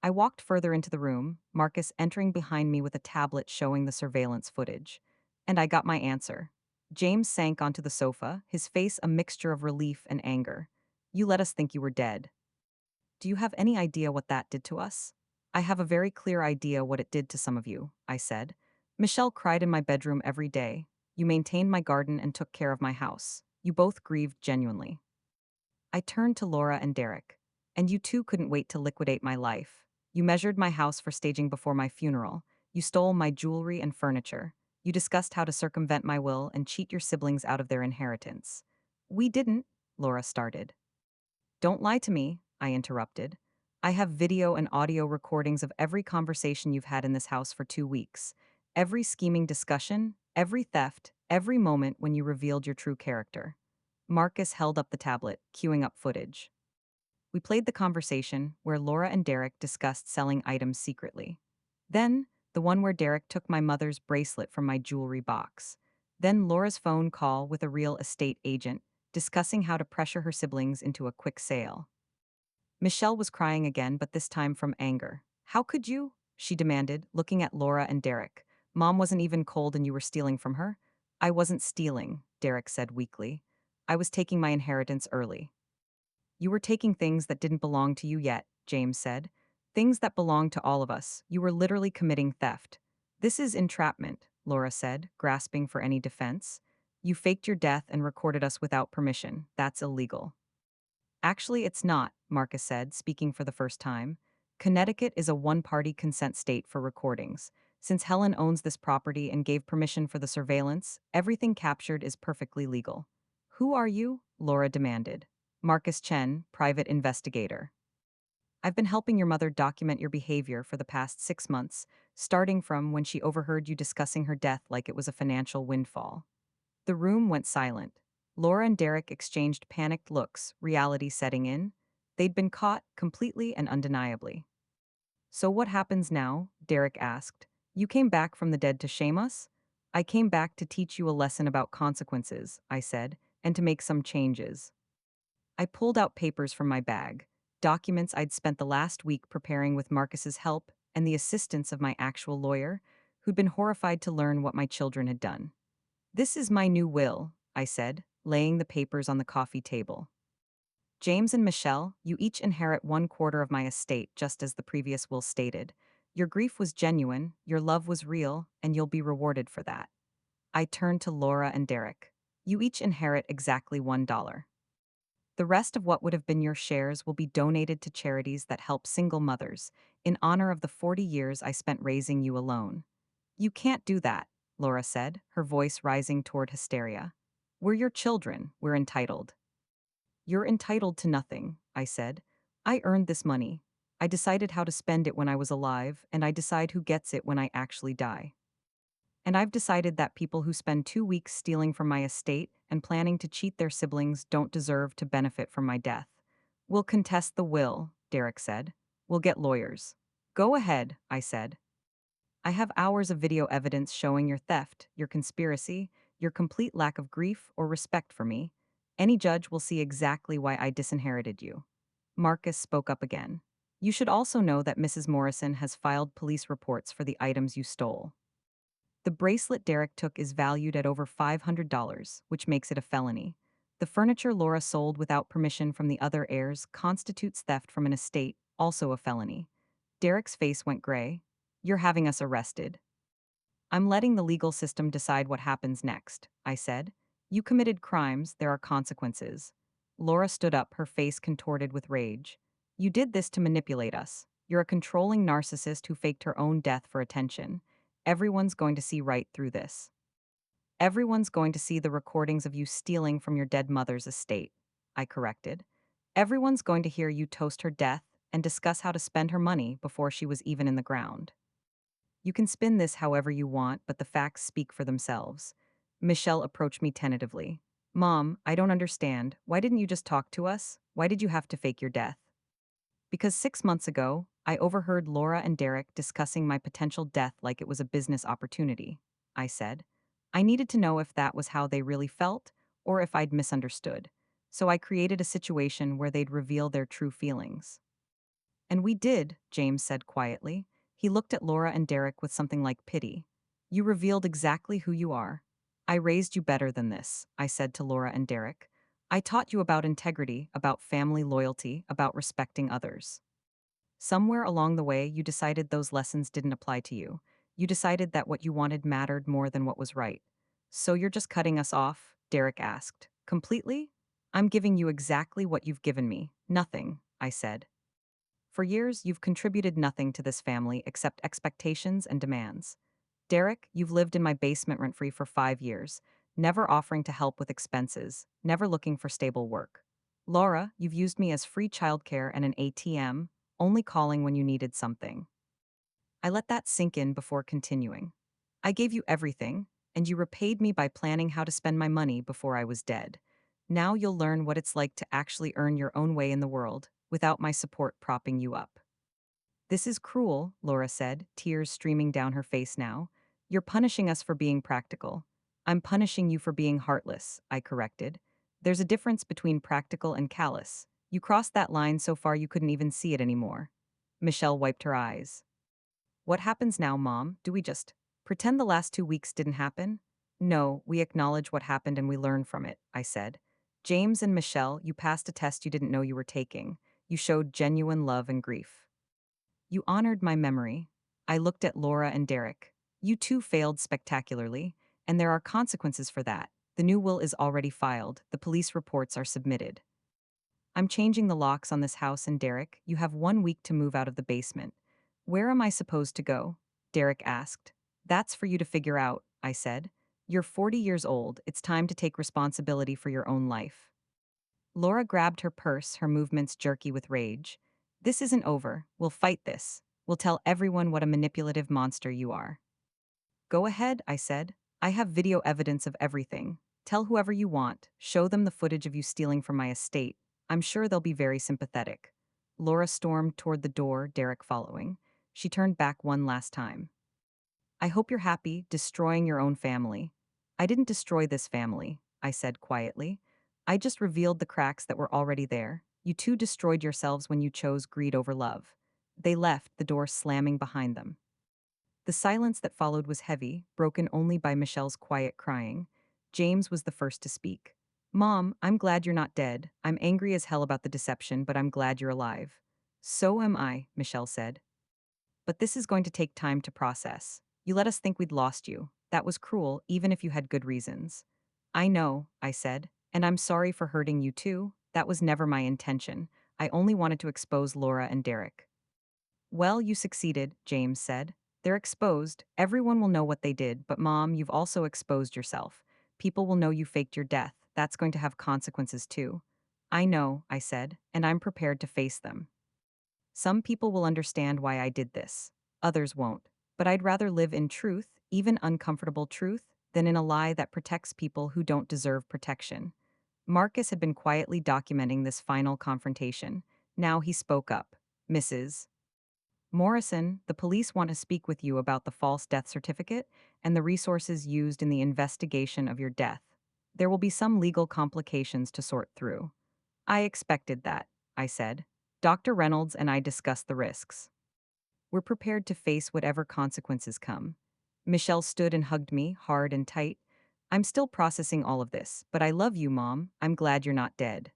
I walked further into the room, Marcus entering behind me with a tablet showing the surveillance footage. And I got my answer. James sank onto the sofa, his face a mixture of relief and anger. You let us think you were dead. Do you have any idea what that did to us? I have a very clear idea what it did to some of you, I said. Michelle cried in my bedroom every day. You maintained my garden and took care of my house. You both grieved genuinely. I turned to Laura and Derek. And you too couldn't wait to liquidate my life. You measured my house for staging before my funeral. You stole my jewelry and furniture. You discussed how to circumvent my will and cheat your siblings out of their inheritance. We didn't, Laura started. Don't lie to me, I interrupted. I have video and audio recordings of every conversation you've had in this house for 2 weeks. Every scheming discussion, every theft, every moment when you revealed your true character. Marcus held up the tablet, queuing up footage. We played the conversation where Laura and Derek discussed selling items secretly. Then, the one where Derek took my mother's bracelet from my jewelry box. Then Laura's phone call with a real estate agent, discussing how to pressure her siblings into a quick sale. Michelle was crying again, but this time from anger. How could you? She demanded, looking at Laura and Derek. Mom wasn't even cold and you were stealing from her? I wasn't stealing, Derek said weakly. I was taking my inheritance early. You were taking things that didn't belong to you yet, James said. Things that belong to all of us. You were literally committing theft. This is entrapment, Laura said, grasping for any defense. You faked your death and recorded us without permission. That's illegal. Actually, it's not, Marcus said, speaking for the first time. Connecticut is a one-party consent state for recordings. Since Helen owns this property and gave permission for the surveillance, everything captured is perfectly legal. Who are you? Laura demanded. Marcus Chen, private investigator. I've been helping your mother document your behavior for the past 6 months, starting from when she overheard you discussing her death like it was a financial windfall. The room went silent. Laura and Derek exchanged panicked looks, reality setting in. They'd been caught, completely and undeniably. So what happens now? Derek asked. You came back from the dead to shame us? I came back to teach you a lesson about consequences, I said, and to make some changes. I pulled out papers from my bag, documents I'd spent the last week preparing with Marcus's help and the assistance of my actual lawyer, who'd been horrified to learn what my children had done. This is my new will, I said, laying the papers on the coffee table. James and Michelle, you each inherit 1/4 of my estate, just as the previous will stated. Your grief was genuine, your love was real, and you'll be rewarded for that. I turned to Laura and Derek. You each inherit exactly $1. The rest of what would have been your shares will be donated to charities that help single mothers, in honor of the 40 years I spent raising you alone. You can't do that, Laura said, her voice rising toward hysteria. We're your children, we're entitled. You're entitled to nothing, I said. I earned this money. I decided how to spend it when I was alive, and I decide who gets it when I actually die. And I've decided that people who spend 2 weeks stealing from my estate and planning to cheat their siblings don't deserve to benefit from my death. We'll contest the will, Derek said. We'll get lawyers. Go ahead, I said. I have hours of video evidence showing your theft, your conspiracy, your complete lack of grief or respect for me. Any judge will see exactly why I disinherited you. Marcus spoke up again. You should also know that Mrs. Morrison has filed police reports for the items you stole. The bracelet Derek took is valued at over $500, which makes it a felony. The furniture Laura sold without permission from the other heirs constitutes theft from an estate, also a felony. Derek's face went gray. You're having us arrested. I'm letting the legal system decide what happens next, I said. You committed crimes, there are consequences. Laura stood up, her face contorted with rage. You did this to manipulate us. You're a controlling narcissist who faked her own death for attention. Everyone's going to see right through this. Everyone's going to see the recordings of you stealing from your dead mother's estate, I corrected. Everyone's going to hear you toast her death and discuss how to spend her money before she was even in the ground. You can spin this however you want, but the facts speak for themselves. Michelle approached me tentatively. Mom, I don't understand. Why didn't you just talk to us? Why did you have to fake your death? Because 6 months ago, I overheard Laura and Derek discussing my potential death like it was a business opportunity, I said. I needed to know if that was how they really felt, or if I'd misunderstood. So I created a situation where they'd reveal their true feelings. And we did, James said quietly. He looked at Laura and Derek with something like pity. You revealed exactly who you are. I raised you better than this, I said to Laura and Derek. I taught you about integrity, about family loyalty, about respecting others. Somewhere along the way, you decided those lessons didn't apply to you. You decided that what you wanted mattered more than what was right. So you're just cutting us off? Derek asked. Completely? I'm giving you exactly what you've given me. Nothing, I said. For years, you've contributed nothing to this family except expectations and demands. Derek, you've lived in my basement rent-free for 5 years, never offering to help with expenses, never looking for stable work. Laura, you've used me as free childcare and an ATM, only calling when you needed something. I let that sink in before continuing. I gave you everything, and you repaid me by planning how to spend my money before I was dead. Now you'll learn what it's like to actually earn your own way in the world, without my support propping you up. This is cruel, Laura said, tears streaming down her face now. You're punishing us for being practical. I'm punishing you for being heartless, I corrected. There's a difference between practical and callous. You crossed that line so far you couldn't even see it anymore. Michelle wiped her eyes. What happens now, Mom? Do we just pretend the last 2 weeks didn't happen? No, we acknowledge what happened and we learn from it, I said. James and Michelle, you passed a test you didn't know you were taking. You showed genuine love and grief. You honored my memory. I looked at Laura and Derek. You too failed spectacularly, and there are consequences for that. The new will is already filed, the police reports are submitted. I'm changing the locks on this house, and Derek, you have 1 week to move out of the basement. Where am I supposed to go? Derek asked. That's for you to figure out, I said. You're 40 years old, it's time to take responsibility for your own life. Laura grabbed her purse, her movements jerky with rage. This isn't over. We'll fight this. We'll tell everyone what a manipulative monster you are. Go ahead, I said. I have video evidence of everything. Tell whoever you want. Show them the footage of you stealing from my estate. I'm sure they'll be very sympathetic. Laura stormed toward the door, Derek following. She turned back one last time. I hope you're happy, destroying your own family. I didn't destroy this family, I said quietly. I just revealed the cracks that were already there. You two destroyed yourselves when you chose greed over love. They left, the door slamming behind them. The silence that followed was heavy, broken only by Michelle's quiet crying. James was the first to speak. Mom, I'm glad you're not dead. I'm angry as hell about the deception, but I'm glad you're alive. So am I, Michelle said. But this is going to take time to process. You let us think we'd lost you. That was cruel, even if you had good reasons. I know, I said, and I'm sorry for hurting you too. That was never my intention. I only wanted to expose Laura and Derek. Well, you succeeded, James said. They're exposed. Everyone will know what they did, but Mom, you've also exposed yourself. People will know you faked your death. That's going to have consequences too. I know, I said, and I'm prepared to face them. Some people will understand why I did this. Others won't. But I'd rather live in truth, even uncomfortable truth, than in a lie that protects people who don't deserve protection. Marcus had been quietly documenting this final confrontation. Now he spoke up. Mrs. Morrison, the police want to speak with you about the false death certificate and the resources used in the investigation of your death. There will be some legal complications to sort through. I expected that, I said. Dr. Reynolds and I discussed the risks. We're prepared to face whatever consequences come. Michelle stood and hugged me, hard and tight. I'm still processing all of this, but I love you, Mom. I'm glad you're not dead.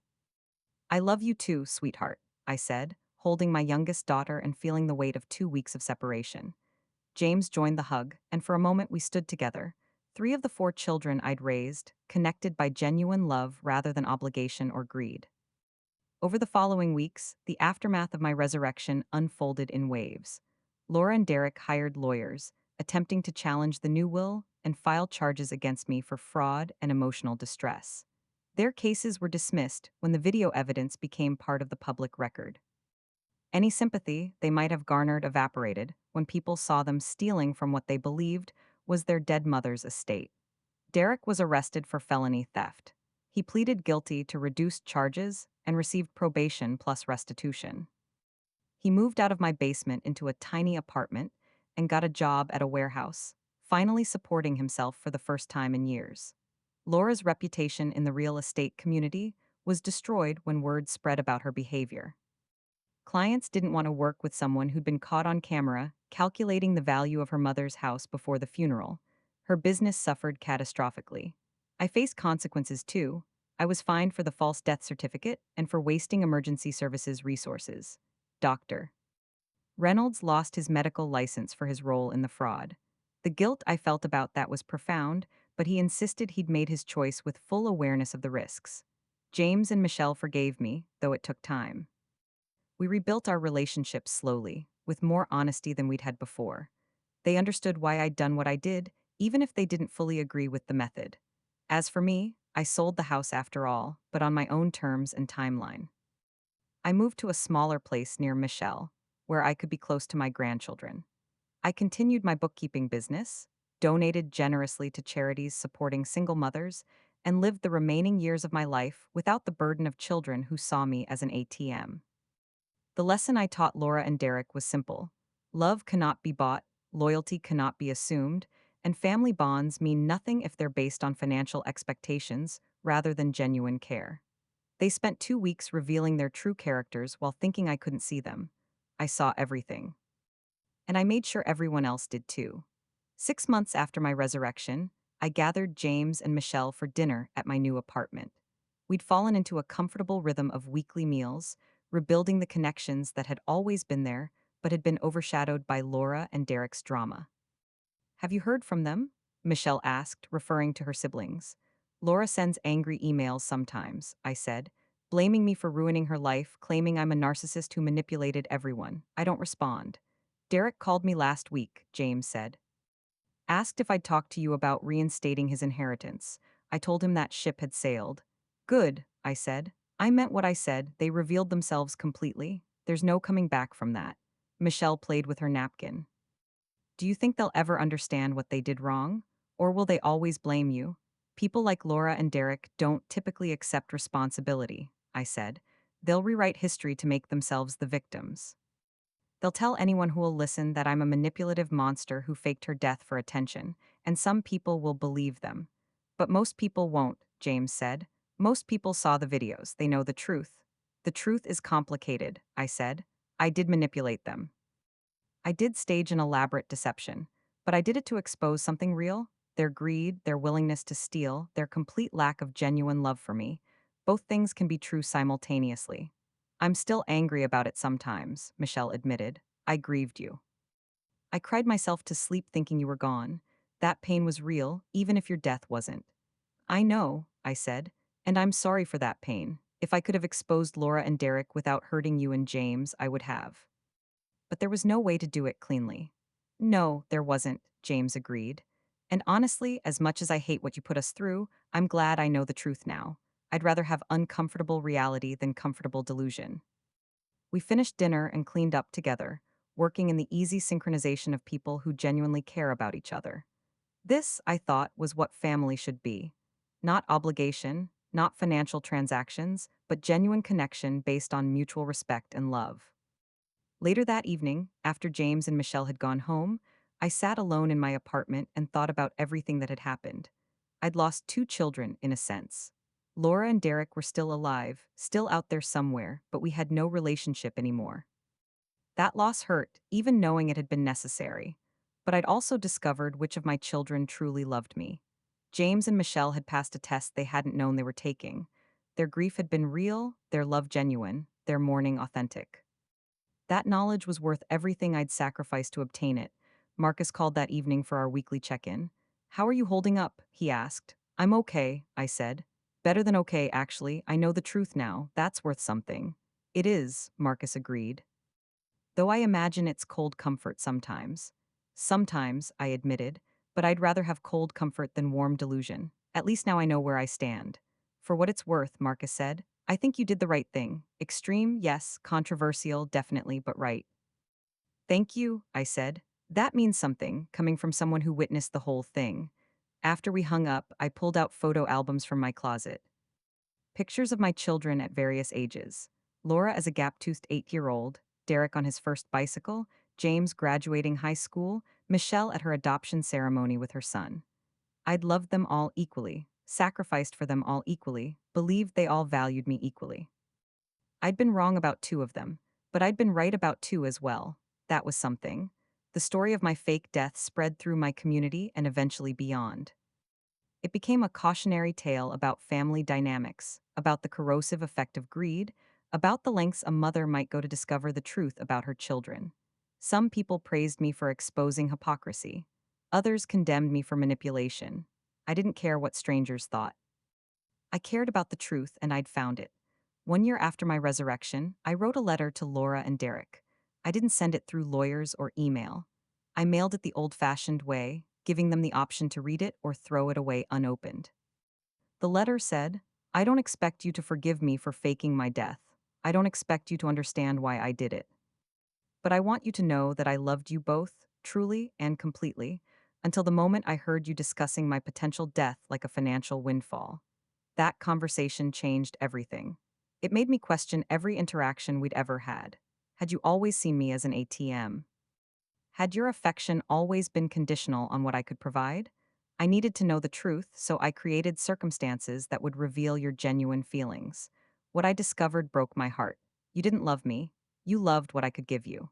I love you too, sweetheart, I said, holding my youngest daughter and feeling the weight of 2 weeks of separation. James joined the hug, and for a moment we stood together, 3 of the 4 children I'd raised, connected by genuine love rather than obligation or greed. Over the following weeks, the aftermath of my resurrection unfolded in waves. Laura and Derek hired lawyers, attempting to challenge the new will and file charges against me for fraud and emotional distress. Their cases were dismissed when the video evidence became part of the public record. Any sympathy they might have garnered evaporated when people saw them stealing from what they believed was their dead mother's estate. Derek was arrested for felony theft. He pleaded guilty to reduced charges and received probation plus restitution. He moved out of my basement into a tiny apartment and got a job at a warehouse, finally supporting himself for the first time in years. Laura's reputation in the real estate community was destroyed when word spread about her behavior. Clients didn't want to work with someone who'd been caught on camera calculating the value of her mother's house before the funeral. Her business suffered catastrophically. I faced consequences too. I was fined for the false death certificate and for wasting emergency services resources. Dr. Reynolds lost his medical license for his role in the fraud. The guilt I felt about that was profound, but he insisted he'd made his choice with full awareness of the risks. James and Michelle forgave me, though it took time. We rebuilt our relationship slowly, with more honesty than we'd had before. They understood why I'd done what I did, even if they didn't fully agree with the method. As for me, I sold the house after all, but on my own terms and timeline. I moved to a smaller place near Michelle, where I could be close to my grandchildren. I continued my bookkeeping business, donated generously to charities supporting single mothers, and lived the remaining years of my life without the burden of children who saw me as an ATM. The lesson I taught Laura and Derek was simple: love cannot be bought, loyalty cannot be assumed, and family bonds mean nothing if they're based on financial expectations rather than genuine care. They spent 2 weeks revealing their true characters while thinking I couldn't see them. I saw everything. And I made sure everyone else did too. 6 months after my resurrection, I gathered James and Michelle for dinner at my new apartment. We'd fallen into a comfortable rhythm of weekly meals, rebuilding the connections that had always been there, but had been overshadowed by Laura and Derek's drama. Have you heard from them? Michelle asked, referring to her siblings. Laura sends angry emails sometimes, I said, blaming me for ruining her life, claiming I'm a narcissist who manipulated everyone. I don't respond. Derek called me last week, James said. Asked if I'd talk to you about reinstating his inheritance. I told him that ship had sailed. Good, I said. I meant what I said. They revealed themselves completely. There's no coming back from that. Michelle played with her napkin. Do you think they'll ever understand what they did wrong? Or will they always blame you? People like Laura and Derek don't typically accept responsibility, I said. They'll rewrite history to make themselves the victims. They'll tell anyone who will listen that I'm a manipulative monster who faked her death for attention, and some people will believe them. But most people won't, James said. Most people saw the videos, they know the truth. The truth is complicated, I said. I did manipulate them. I did stage an elaborate deception, but I did it to expose something real: their greed, their willingness to steal, their complete lack of genuine love for me. Both things can be true simultaneously. I'm still angry about it sometimes, Michelle admitted. I grieved you. I cried myself to sleep thinking you were gone. That pain was real, even if your death wasn't. I know, I said, and I'm sorry for that pain. If I could have exposed Laura and Derek without hurting you and James, I would have. But there was no way to do it cleanly. No, there wasn't, James agreed. And honestly, as much as I hate what you put us through, I'm glad I know the truth now. I'd rather have uncomfortable reality than comfortable delusion. We finished dinner and cleaned up together, working in the easy synchronization of people who genuinely care about each other. This, I thought, was what family should be. Not obligation, not financial transactions, but genuine connection based on mutual respect and love. Later that evening, after James and Michelle had gone home, I sat alone in my apartment and thought about everything that had happened. I'd lost 2 children, in a sense. Laura and Derek were still alive, still out there somewhere, but we had no relationship anymore. That loss hurt, even knowing it had been necessary. But I'd also discovered which of my children truly loved me. James and Michelle had passed a test they hadn't known they were taking. Their grief had been real, their love genuine, their mourning authentic. That knowledge was worth everything I'd sacrificed to obtain it. Marcus called that evening for our weekly check-in. How are you holding up? He asked. I'm okay, I said. Better than okay, actually. I know the truth now. That's worth something. It is, Marcus agreed. Though I imagine it's cold comfort sometimes. Sometimes, I admitted, but I'd rather have cold comfort than warm delusion. At least now I know where I stand. For what it's worth, Marcus said, I think you did the right thing. Extreme, yes, controversial, definitely, but right. Thank you, I said. That means something, coming from someone who witnessed the whole thing. After we hung up, I pulled out photo albums from my closet. Pictures of my children at various ages. Laura as a gap-toothed 8-year-old, Derek on his first bicycle, James graduating high school, Michelle at her adoption ceremony with her son. I'd loved them all equally, sacrificed for them all equally, believed they all valued me equally. I'd been wrong about 2 of them, but I'd been right about 2 as well. That was something. The story of my fake death spread through my community and eventually beyond. It became a cautionary tale about family dynamics, about the corrosive effect of greed, about the lengths a mother might go to discover the truth about her children. Some people praised me for exposing hypocrisy. Others condemned me for manipulation. I didn't care what strangers thought. I cared about the truth, and I'd found it. 1 year after my resurrection, I wrote a letter to Laura and Derek. I didn't send it through lawyers or email. I mailed it the old-fashioned way, giving them the option to read it or throw it away unopened. The letter said, "I don't expect you to forgive me for faking my death. I don't expect you to understand why I did it. But I want you to know that I loved you both, truly and completely, until the moment I heard you discussing my potential death like a financial windfall. That conversation changed everything. It made me question every interaction we'd ever had. Had you always seen me as an ATM? Had your affection always been conditional on what I could provide? I needed to know the truth, so I created circumstances that would reveal your genuine feelings. What I discovered broke my heart. You didn't love me. You loved what I could give you.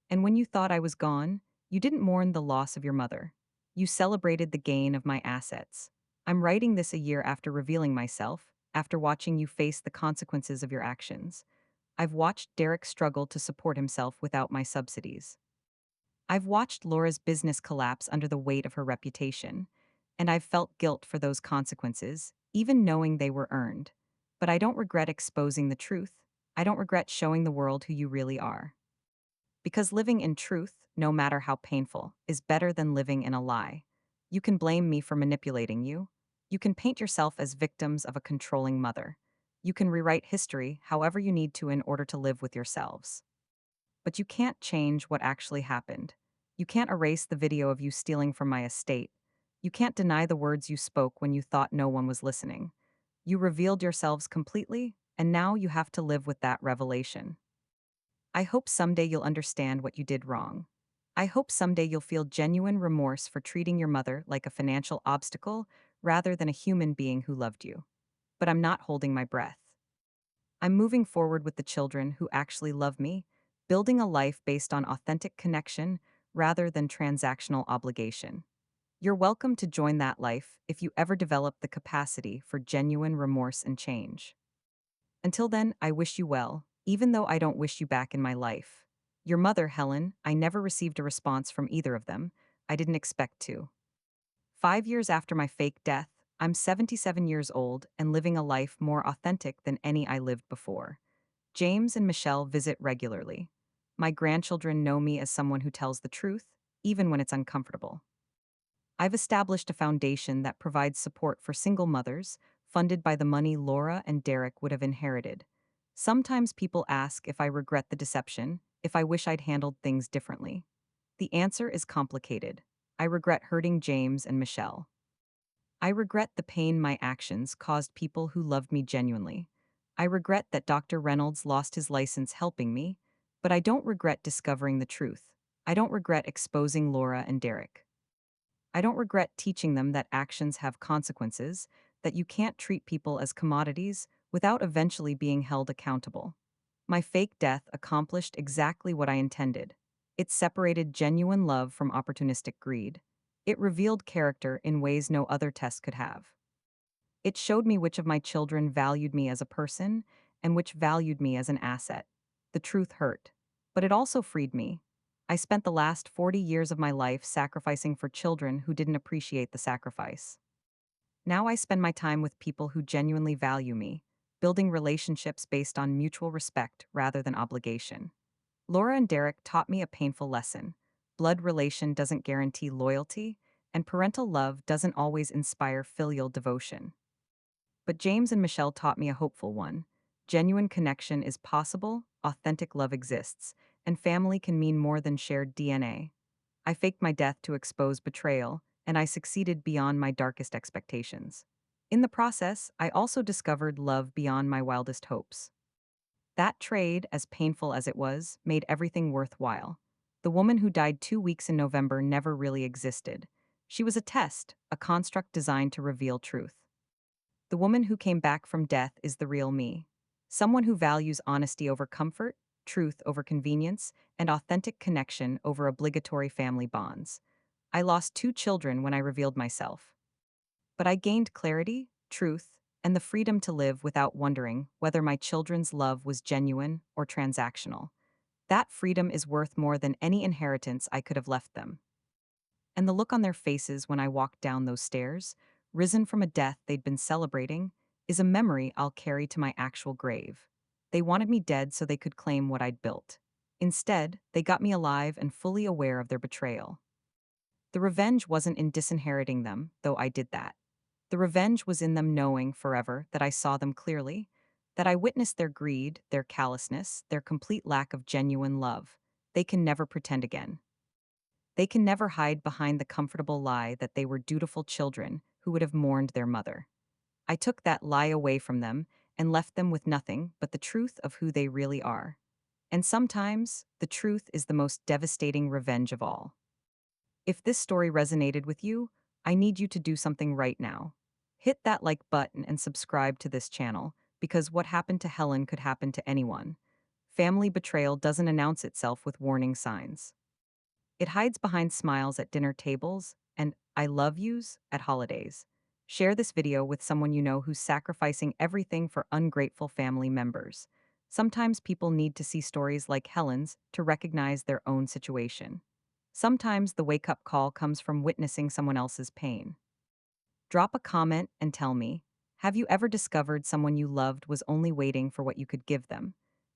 And when you thought I was gone, you didn't mourn the loss of your mother. You celebrated the gain of my assets. I'm writing this a year after revealing myself, after watching you face the consequences of your actions. I've watched Derek struggle to support himself without my subsidies. I've watched Laura's business collapse under the weight of her reputation, and I've felt guilt for those consequences, even knowing they were earned. But I don't regret exposing the truth. I don't regret showing the world who you really are. Because living in truth, no matter how painful, is better than living in a lie. You can blame me for manipulating you. You can paint yourself as victims of a controlling mother. You can rewrite history however you need to in order to live with yourselves. But you can't change what actually happened. You can't erase the video of you stealing from my estate. You can't deny the words you spoke when you thought no one was listening. You revealed yourselves completely, and now you have to live with that revelation. I hope someday you'll understand what you did wrong. I hope someday you'll feel genuine remorse for treating your mother like a financial obstacle rather than a human being who loved you. But I'm not holding my breath. I'm moving forward with the children who actually love me, building a life based on authentic connection rather than transactional obligation. You're welcome to join that life if you ever develop the capacity for genuine remorse and change. Until then, I wish you well, even though I don't wish you back in my life. Your mother, Helen, I never received a response from either of them. I didn't expect to. 5 years after my fake death, I'm 77 years old and living a life more authentic than any I lived before. James and Michelle visit regularly. My grandchildren know me as someone who tells the truth, even when it's uncomfortable. I've established a foundation that provides support for single mothers, funded by the money Laura and Derek would have inherited. Sometimes people ask if I regret the deception, if I wish I'd handled things differently. The answer is complicated. I regret hurting James and Michelle. I regret the pain my actions caused people who loved me genuinely. I regret that Dr. Reynolds lost his license helping me, but I don't regret discovering the truth. I don't regret exposing Laura and Derek. I don't regret teaching them that actions have consequences, that you can't treat people as commodities without eventually being held accountable. My fake death accomplished exactly what I intended. It separated genuine love from opportunistic greed. It revealed character in ways no other test could have. It showed me which of my children valued me as a person and which valued me as an asset. The truth hurt, but it also freed me. I spent the last 40 years of my life sacrificing for children who didn't appreciate the sacrifice. Now I spend my time with people who genuinely value me, building relationships based on mutual respect rather than obligation. Laura and Derek taught me a painful lesson. Blood relation doesn't guarantee loyalty, and parental love doesn't always inspire filial devotion. But James and Michelle taught me a hopeful one. Genuine connection is possible, authentic love exists, and family can mean more than shared DNA. I faked my death to expose betrayal, and I succeeded beyond my darkest expectations. In the process, I also discovered love beyond my wildest hopes. That trade, as painful as it was, made everything worthwhile. The woman who died 2 weeks in November never really existed. She was a test, a construct designed to reveal truth. The woman who came back from death is the real me. Someone who values honesty over comfort, truth over convenience, and authentic connection over obligatory family bonds. I lost 2 children when I revealed myself. But I gained clarity, truth, and the freedom to live without wondering whether my children's love was genuine or transactional. That freedom is worth more than any inheritance I could have left them. And the look on their faces when I walked down those stairs, risen from a death they'd been celebrating, is a memory I'll carry to my actual grave. They wanted me dead so they could claim what I'd built. Instead, they got me alive and fully aware of their betrayal. The revenge wasn't in disinheriting them, though I did that. The revenge was in them knowing forever that I saw them clearly, that I witnessed their greed, their callousness, their complete lack of genuine love. They can never pretend again. They can never hide behind the comfortable lie that they were dutiful children who would have mourned their mother. I took that lie away from them and left them with nothing but the truth of who they really are. And sometimes, the truth is the most devastating revenge of all. If this story resonated with you, I need you to do something right now. Hit that like button and subscribe to this channel, because what happened to Helen could happen to anyone. Family betrayal doesn't announce itself with warning signs. It hides behind smiles at dinner tables and I love yous at holidays. Share this video with someone you know who's sacrificing everything for ungrateful family members. Sometimes people need to see stories like Helen's to recognize their own situation. Sometimes the wake up call comes from witnessing someone else's pain. Drop a comment and tell me, have you ever discovered someone you loved was only waiting for what you could give them?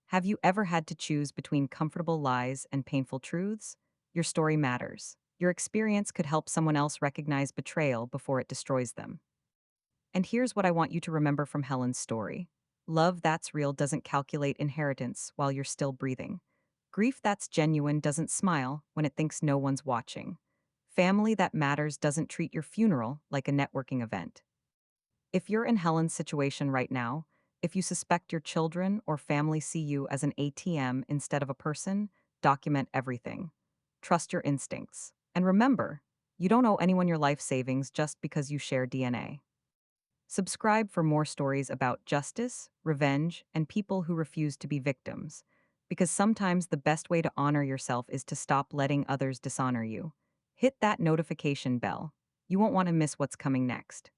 Have you ever had to choose between comfortable lies and painful truths? Your story matters. Your experience could help someone else recognize betrayal before it destroys them. And here's what I want you to remember from Helen's story. Love that's real doesn't calculate inheritance while you're still breathing. Grief that's genuine doesn't smile when it thinks no one's watching. Family that matters doesn't treat your funeral like a networking event. If you're in Helen's situation right now, if you suspect your children or family see you as an ATM instead of a person, document everything. Trust your instincts. And remember, you don't owe anyone your life savings just because you share DNA. Subscribe for more stories about justice, revenge, and people who refuse to be victims. Because sometimes the best way to honor yourself is to stop letting others dishonor you. Hit that notification bell. You won't want to miss what's coming next.